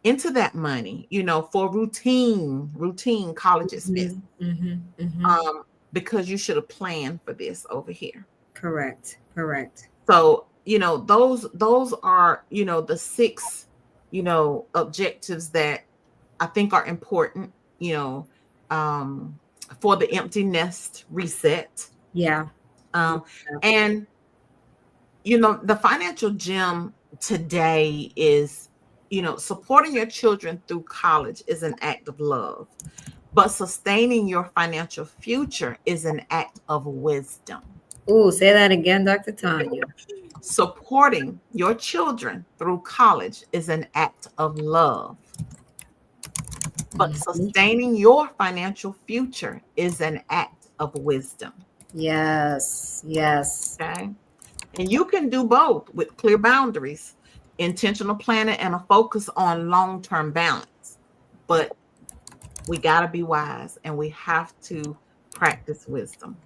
that money, for routine college expenses. Because you should have planned for this over here. Correct. So, those are, the 6, objectives that I think are important, for the empty nest reset. Yeah. And, the financial gem today is supporting your children through college is an act of love, but sustaining your financial future is an act of wisdom. Ooh, say that again, Dr. Tanya. Supporting your children through college is an act of love, but Mhm. sustaining your financial future is an act of wisdom. Yes, yes. Okay. And you can do both with clear boundaries, intentional planning, and a focus on long term balance. But we got to be wise and we have to practice wisdom.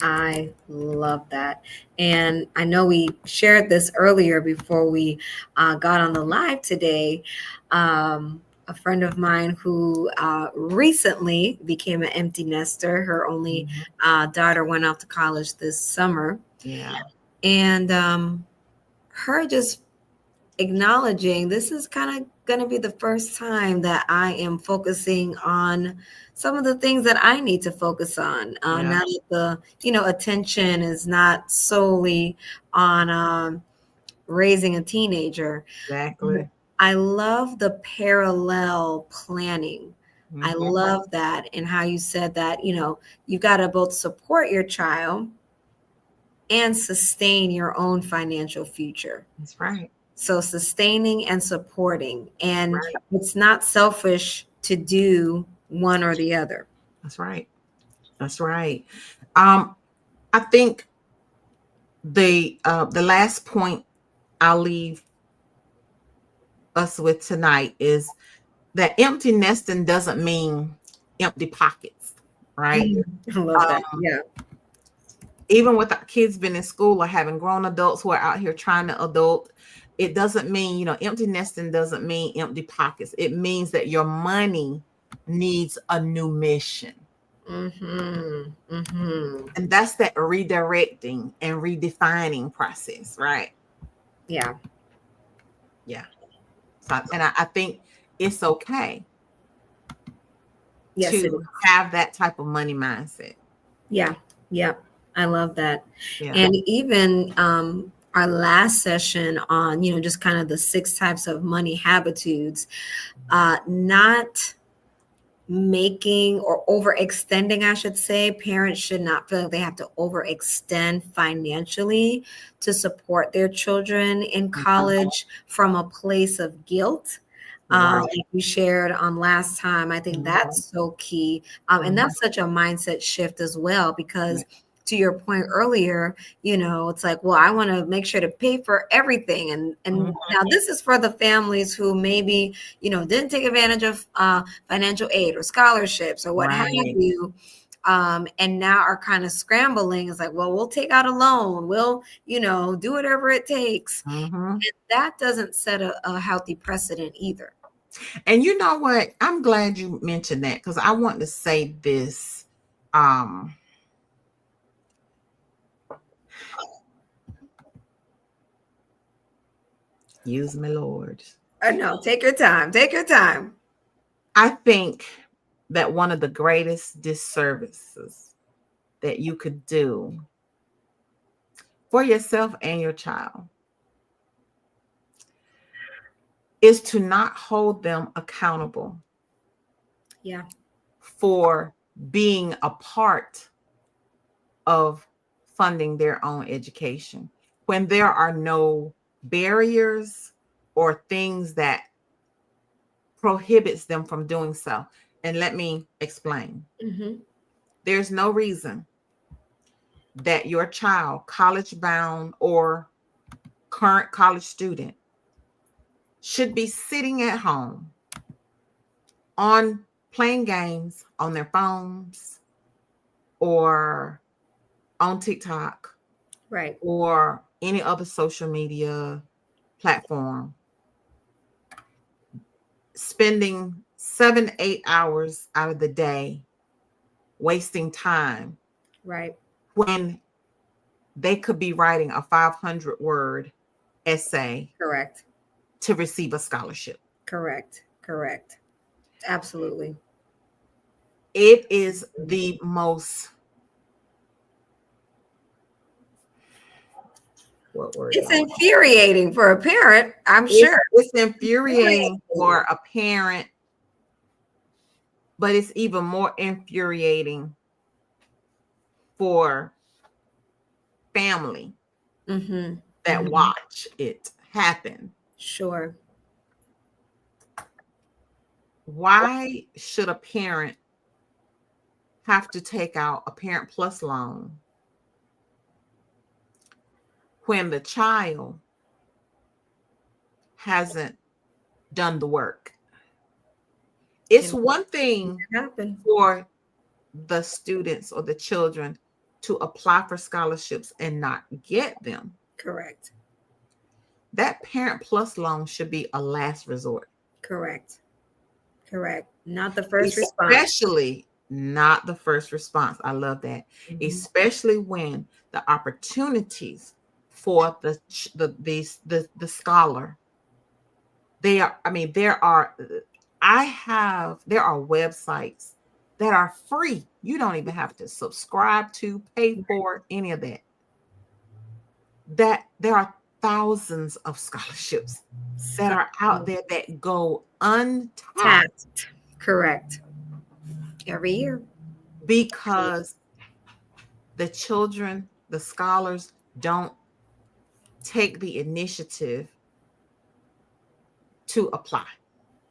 I love that. And I know we shared this earlier before we got on the live today. A friend of mine who recently became an empty nester, her only Mhm. daughter went off to college this summer. Yeah. And her just acknowledging this is kind of going to be the first time that I am focusing on some of the things that I need to focus on. Yeah. Now that the attention is not solely on raising a teenager. Exactly. I love the parallel planning. I Mhm. love that, and how you said that you've got to both support your child and sustain your own financial future. That's right. So sustaining and supporting. And Right. it's not selfish to do one or the other. That's right. That's right. Um, I think the last point I'll leave us with tonight is that empty nesting doesn't mean empty pockets, right? Mm, I love that. Um, Yeah. even with our kids being in school or having grown adults who are out here trying to adult, it doesn't mean, empty nesting doesn't mean empty pockets. It means that your money needs a new mission. Mm-hmm. Mm-hmm. And that's that redirecting and redefining process, right? Yeah. Yeah. So, and I think it's okay Yes, it to is. have that type of money mindset. Yeah. Yeah. I love that. Yeah. And even our last session on, just kind of the 6 types of money habitudes, not making or overextending, I should say. Parents should not feel like they have to overextend financially to support their children in Mhm. college from a place of guilt. Right. Like we shared on last time, I think Mhm. that's so key. And Mhm. that's such a mindset shift as well, Yeah. because to your point earlier, it's like, well, I want to make sure to pay for everything. And Mhm. now this is for the families who maybe, didn't take advantage of financial aid or scholarships or what have Right. you, and now are kind of scrambling. It's like, well, we'll take out a loan, we'll do whatever it takes. Mhm. And that doesn't set a healthy precedent either. And you know what? I'm glad you mentioned that because I want to say this. Um, use me, Lord. No, take your time, take your time. I think that one of the greatest disservices that you could do for yourself and your child is to not hold them accountable Yeah. for being a part of funding their own education when there are no barriers or things that prohibits them from doing so. And let me explain. Hmm. There's no reason that your child, college bound or current college student, should be sitting at home on playing games on their phones or on TikTok Right. or any other social media platform, spending 7, 8 hours out of the day wasting time Right. when they could be writing a 500-word essay Correct. to receive a scholarship. Correct. Correct. Absolutely. It is the most What word It's do I want? infuriating for a parent, I'm sure. It's infuriating for a parent, but it's even more infuriating for family Mm-hmm. that Mm-hmm. watch it happen. Sure. Why should a parent have to take out a Parent Plus loan when the child hasn't done the work? It's Can one thing happen. for the students or the children to apply for scholarships and not get them. Correct. That Parent Plus loan should be a last resort. Correct. Correct. Not the first response. Especially not the first response. I love that. Mm-hmm. Especially when the opportunities for the scholar, they are, I mean, there are websites that are free. You don't even have to subscribe to, pay for any of that. That there are thousands of scholarships that are out there that go untapped Tapped. Correct. Every year. because the children, the scholars don't take the initiative to apply.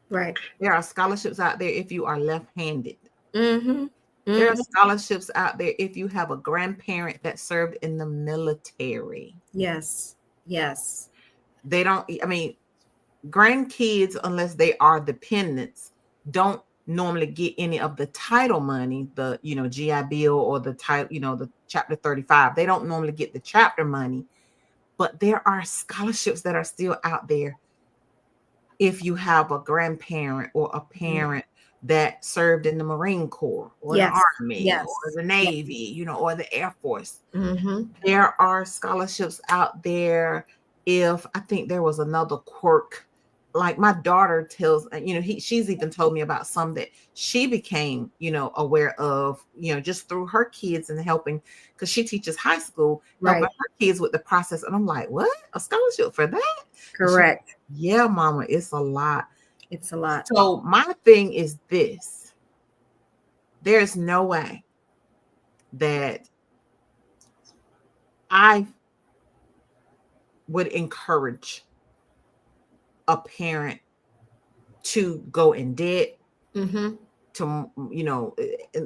Right. There are scholarships out there if you are left-handed. Mm-hmm. There are Mm-hmm. scholarships out there if you have a grandparent that served in the military. Yes. Yes. They don't, I mean, grandkids, unless they are dependents, don't normally get any of the title money, the, GI Bill or the title, the chapter 35. They don't normally get the chapter money, but there are scholarships that are still out there if you have a grandparent or a parent that served in the Marine Corps or the Yes. Army or Yes. the Navy, or the Air Force. Mm-hmm. There are scholarships out there. If I think there was another quirk, like my daughter tells, she's even told me about some that she became, aware of, just through her kids and helping, because she teaches high school, helping Right. her kids with the process. And I'm like, what? A scholarship for that? And she, Correct. yeah, mama, it's a lot. It's a lot. So my thing is this: there's no way that I would encourage a parent to go in debt, Mm-hmm. to,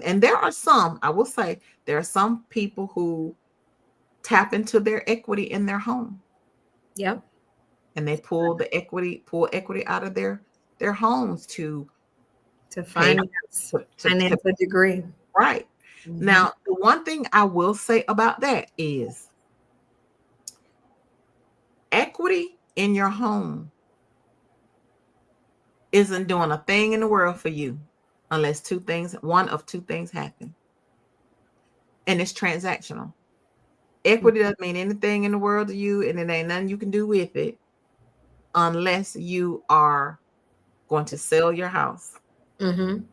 and there are some, I will say, there are some people who tap into their equity in their home, Yep. and they pull equity out of their homes to To pay, finance a degree. right. Mm-hmm. Now, the one thing I will say about that is equity in your home isn't doing a thing in the world for you unless one of two things happen. And it's transactional. Equity doesn't mean anything in the world to you, and it ain't nothing you can do with it unless you are going to sell your house. Mm-hmm.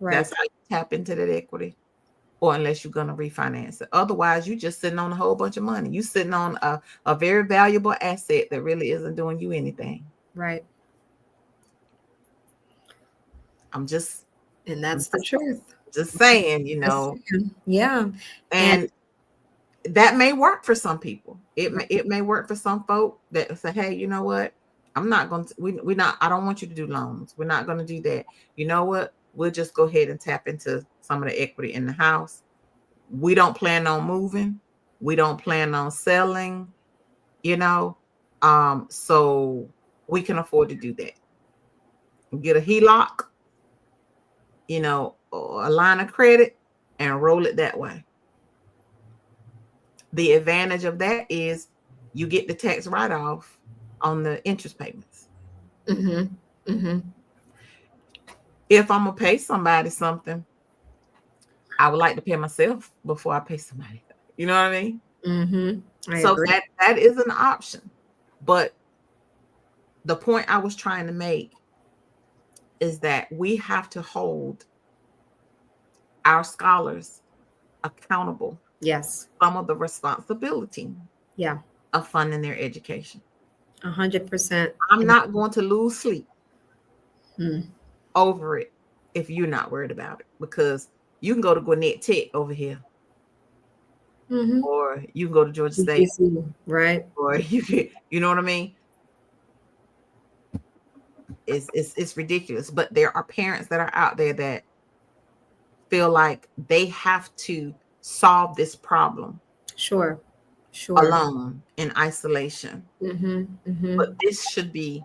Right. That's how you tap into that equity. Or unless you're going to refinance it. Otherwise, you're just sitting on a whole bunch of money. You're sitting on a very valuable asset that really isn't doing you anything. Right. I'm just And I'm that's the truth. just saying, Yeah. And and that may work for some people. It may work for some folk that say, hey, you know what? I'm not going to, we're not, I don't want you to do loans. We're not going to do that. You know what? We'll just go ahead and tap into some of the equity in the house. We don't plan on moving. We don't plan on selling, so we can afford to do that. Get a HELOC, or a line of credit and roll it that way. The advantage of that is you get the tax write-off on the interest payments. mm-hmm. Mm-hmm. If I'm gonna pay somebody something, I would like to pay myself before I pay somebody. You know what I mean? Mm-hmm. I So agree. that is an option. But the point I was trying to make is that we have to hold our scholars accountable. Yes. Some of the responsibility. Yeah. of funding their education. 100%. I'm not going to lose sleep Mm. over it if you're not worried about it, because you can go to Gwinnett Tech over here, Mm-hmm. or you can go to Georgia State, UGC, right? or you can, you know what I mean? It's ridiculous. But there are parents that are out there that feel like they have to solve this problem Sure. Sure. alone in isolation. Mm-hmm. Mm-hmm. But this should be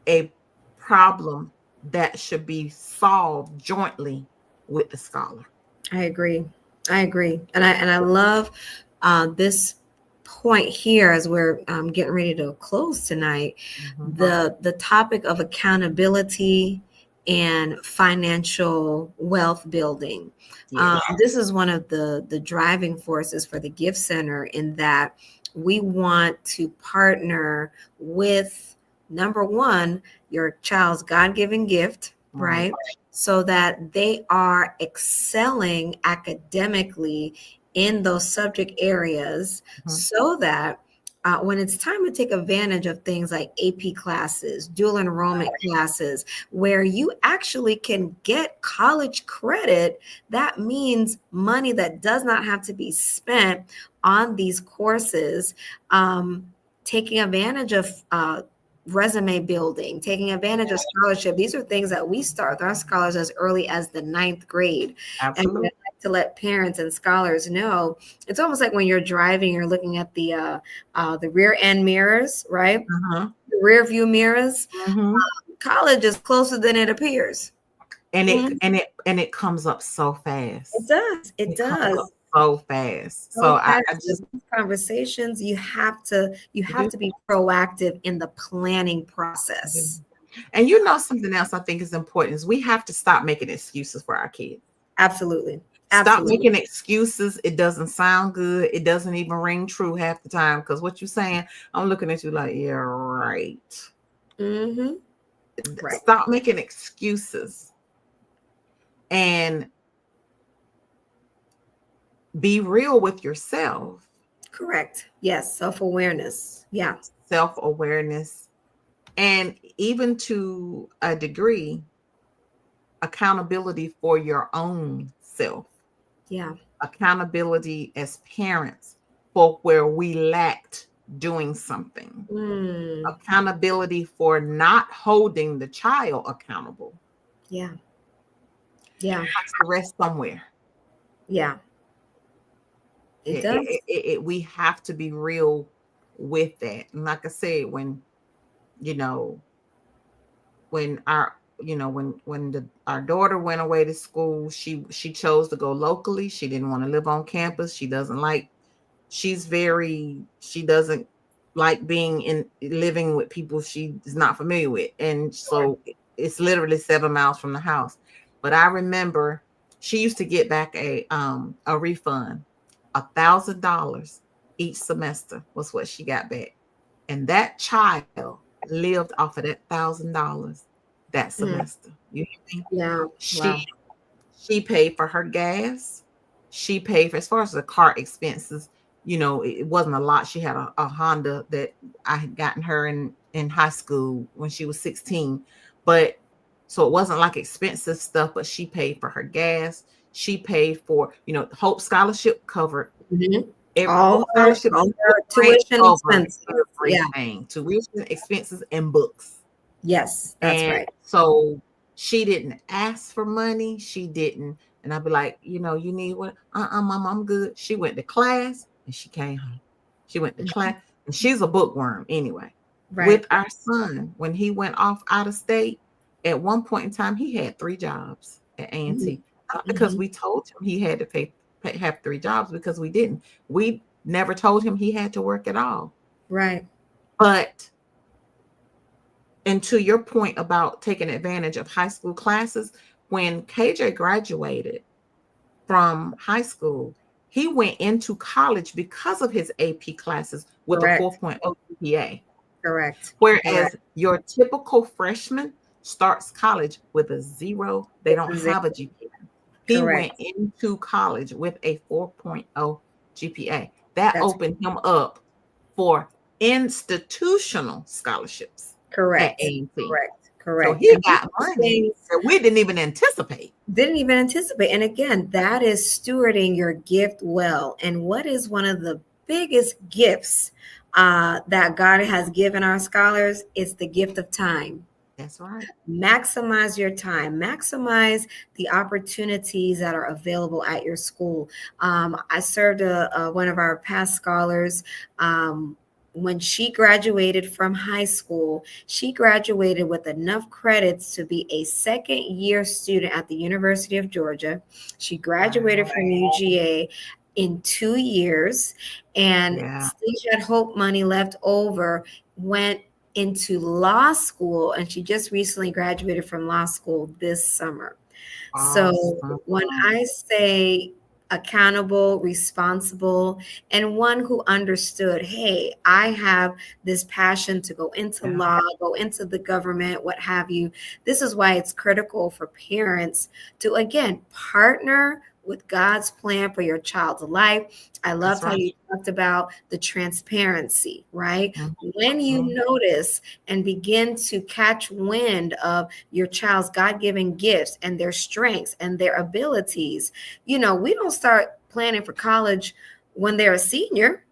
a problem that should be solved jointly with the scholar. I agree. I agree. And I love this point here as we're getting ready to close tonight. Mhm. The topic of accountability and financial wealth building. Yes. This is one of the driving forces for the Gift Center, in that we want to partner with, number one, your child's God-given gift, Right. right? So that they are excelling academically in those subject areas, Mhm. so that when it's time to take advantage of things like AP classes, dual enrollment classes, where you actually can get college credit, that means money that does not have to be spent on these courses. Taking advantage of resume building, taking advantage of scholarship. These are things that we start with our scholars as early as the ninth grade. And I Absolutely. like to let parents and scholars know, it's almost like when you're driving, you're looking at the rear end mirrors, right? Uh-huh. The rear view mirrors. Mhm. College is closer than it appears. And it Mhm. and it and it comes up so It fast. does. It It comes up does. so fast. So So I fast. just These conversations, you have do. to be proactive in the planning do. process. And you know, something else I think is important is we have to stop making excuses for our kids. Absolutely. Stop Absolutely. making excuses. It doesn't sound good. It doesn't even ring true half the time. Because what you're saying, I'm looking at you like, yeah, right. Mm-hmm. Right. Stop making excuses and be real with yourself. Correct. Yes. Self-awareness. Yeah. Self-awareness, and even to a degree, accountability for your own self. Yeah. Accountability as parents for where we lacked doing something. Mm. Accountability for not holding the child accountable. Yeah. Yeah. Has to rest somewhere. Yeah. It does. We have to be real with that. And like I said, you know, when our when our daughter went away to school, she chose to go locally. She didn't want to live on campus. She doesn't like being in living with people she is not familiar with, and Sure. so it's literally 7 miles from the house. But I remember she used to get back a refund. $1,000 each semester was what she got back, and that child lived off of that $1,000 that Mm. semester. You hear me? Yeah. She Wow. she paid for her gas. She paid for, as far as the car expenses, it wasn't a lot. She had a Honda that I had gotten her in high school when she was 16. But so it wasn't like expensive stuff, but she paid for her gas. She paid for, Hope Scholarship covered Mhm. Hope Scholarship All book her grant tuition covered expenses. Yeah. everything, tuition expenses and books. Yes, that's And right. so she didn't ask for money. She didn't. And I'd be like, you need what? Mom, I'm good. She went to class and she came home. She went to Mhm. class, and she's a bookworm anyway. Right. With our son, when he went off out of state, at one point in time, he had 3 jobs at Mhm. A&T. Not because Mhm. we told him he had to have 3 jobs, because we didn't. We never told him he had to work at all. Right. But and to your point about taking advantage of high school classes, when KJ graduated from high school, he went into college because of his AP classes with a Correct. 4.0 GPA. Correct. Correct. Whereas your typical freshman starts college with a zero, they don't Zero. have a GPA. He went Correct. into college with a 4.0 GPA. that That's opened him up for institutional scholarships at correct. A&T. Correct. So Correct. he And one got of the money things that we didn't even anticipate. didn't even anticipate. And again, that is stewarding your gift well. And what is one of the biggest gifts that God has given our scholars? It's the gift of time. That's right. Maximize your time, maximize the opportunities that are available at your school. I served one of our past scholars. When she graduated from high school, she graduated with enough credits to be a second year student at the University of Georgia. She graduated Wow. from UGA in 2 years and Yeah. still had hope money left over, went into law school, and she just recently graduated from law school this summer. So Awesome. when I say accountable, responsible, and one who understood, hey, I have this passion to go into Yeah. law, go into the government, what have you. This is why it's critical for parents to, again, partner with God's plan for your child's life. I That's loved how right. you talked about the transparency, right? Mhm. When you Mhm. notice and begin to catch wind of your child's God-given gifts and their strengths and their abilities, we don't start planning for college when they're a senior.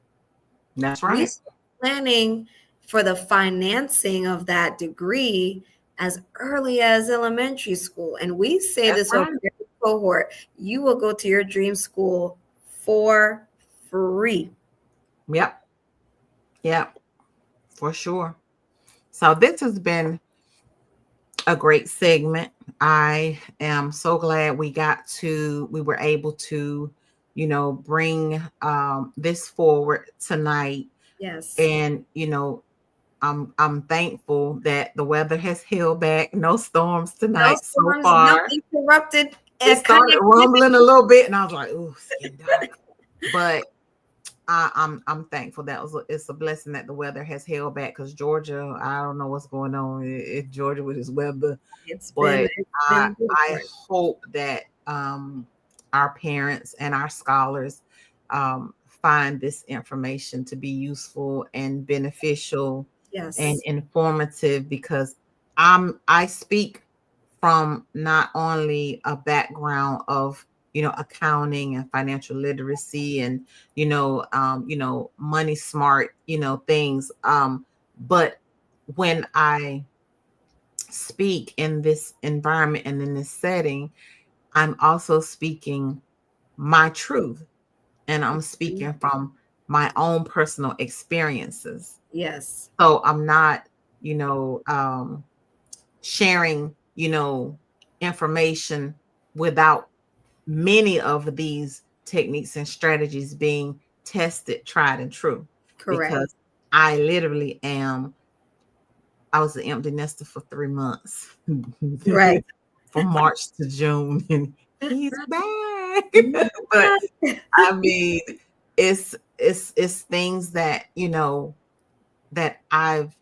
That's We right. start planning for the financing of that degree as early as elementary school. And we say That's this over right. every cohort: you will go to your dream school for free. Yep. Yep. For sure. So this has been a great segment. I am so glad we were able to, bring this forward tonight. Yes. And, I'm thankful that the weather has held back. No storms No tonight so storms, no far. interrupted It started rumbling a connectivity. little bit, and I was like, "Ooh, it's getting dark." But I'm thankful that it's a blessing that the weather has held back, because Georgia, I don't know what's going on in Georgia with this weather, It's been but it's I been good I for it. hope that our parents and our scholars find this information to be useful and beneficial and Yes, informative, because I speak from not only a background of accounting and financial literacy and money smart things, but when I speak in this environment and in this setting, I'm also speaking my truth, and I'm mhm, speaking from my own personal experiences. yes, So I'm not, you know, sharing, information without many of these techniques and strategies being tested, tried, and true. correct. Because I literally am, I was an empty nester for 3 months. Right. From March to June, and he's back. But Yeah. I mean, it's things that that I've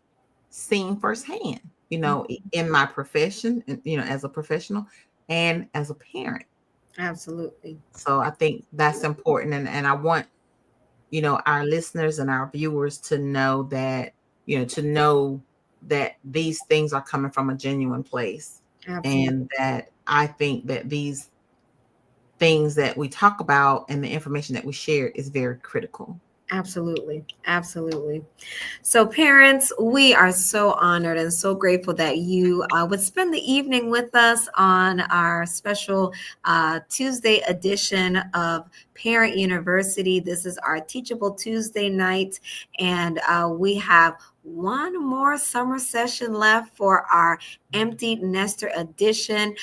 seen firsthand, in my profession, and as a professional and as a parent. Absolutely. So I think that's important, and I want our listeners and our viewers to know that these things are coming from a genuine place, Absolutely. and that I think that these things that we talk about and the information that we share is very critical. Absolutely. Absolutely. So, parents, we are so honored and so grateful that you would spend the evening with us on our special Tuesday edition of Parent University. This is our Teachable Tuesday night, and we have one more summer session left for our Empty Nester edition.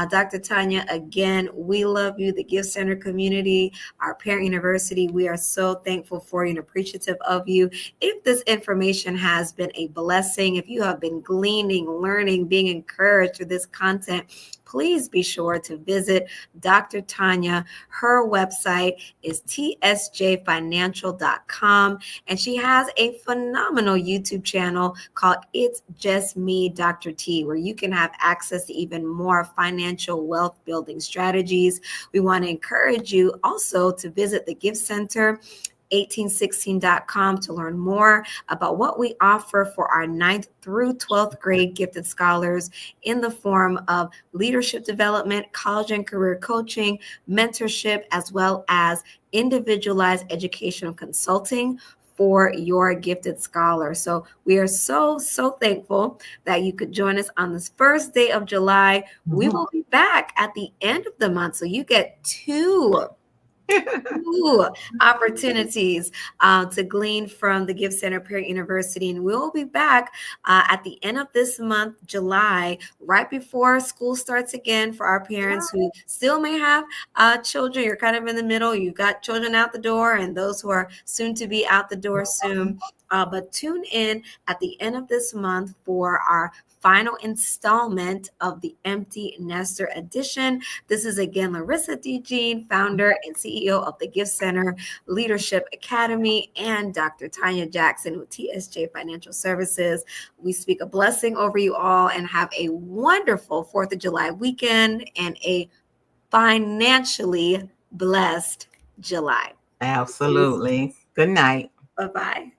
Dr. Tanya, again, we love you, the Gift Center community, our Parent University. We are so thankful for you and appreciative of you. If this information has been a blessing, if you have been gleaning, learning, being encouraged through this content, please be sure to visit Dr. Tanya. Her website is tsjfinancial.com, and she has a phenomenal YouTube channel called It's Just Me, Dr. T, where you can have access to even more financial wealth building strategies. We want to encourage you also to visit the Gift Center 1816.com to learn more about what we offer for our 9th through 12th grade gifted scholars in the form of leadership development, college and career coaching, mentorship, as well as individualized educational consulting for your gifted scholar. So we are so thankful that you could join us on this first day of July. We Mhm. will be back at the end of the month. So you get two opportunities to glean from the Gift Center Parent University. And we'll be back at the end of this month, July, right before school starts again for our parents who still may have children. You're kind of in the middle. You've got children out the door and those who are soon to be out the door soon. But tune in at the end of this month for our final installment of the Empty Nester Edition. This is again Larissa D. Jean, founder and CEO of the Gift Center Leadership Academy, and Dr. Tanya Jackson with TSJ Financial Services. We speak a blessing over you all and have a wonderful 4th of July weekend and a financially blessed July. Absolutely. Good night. Bye bye.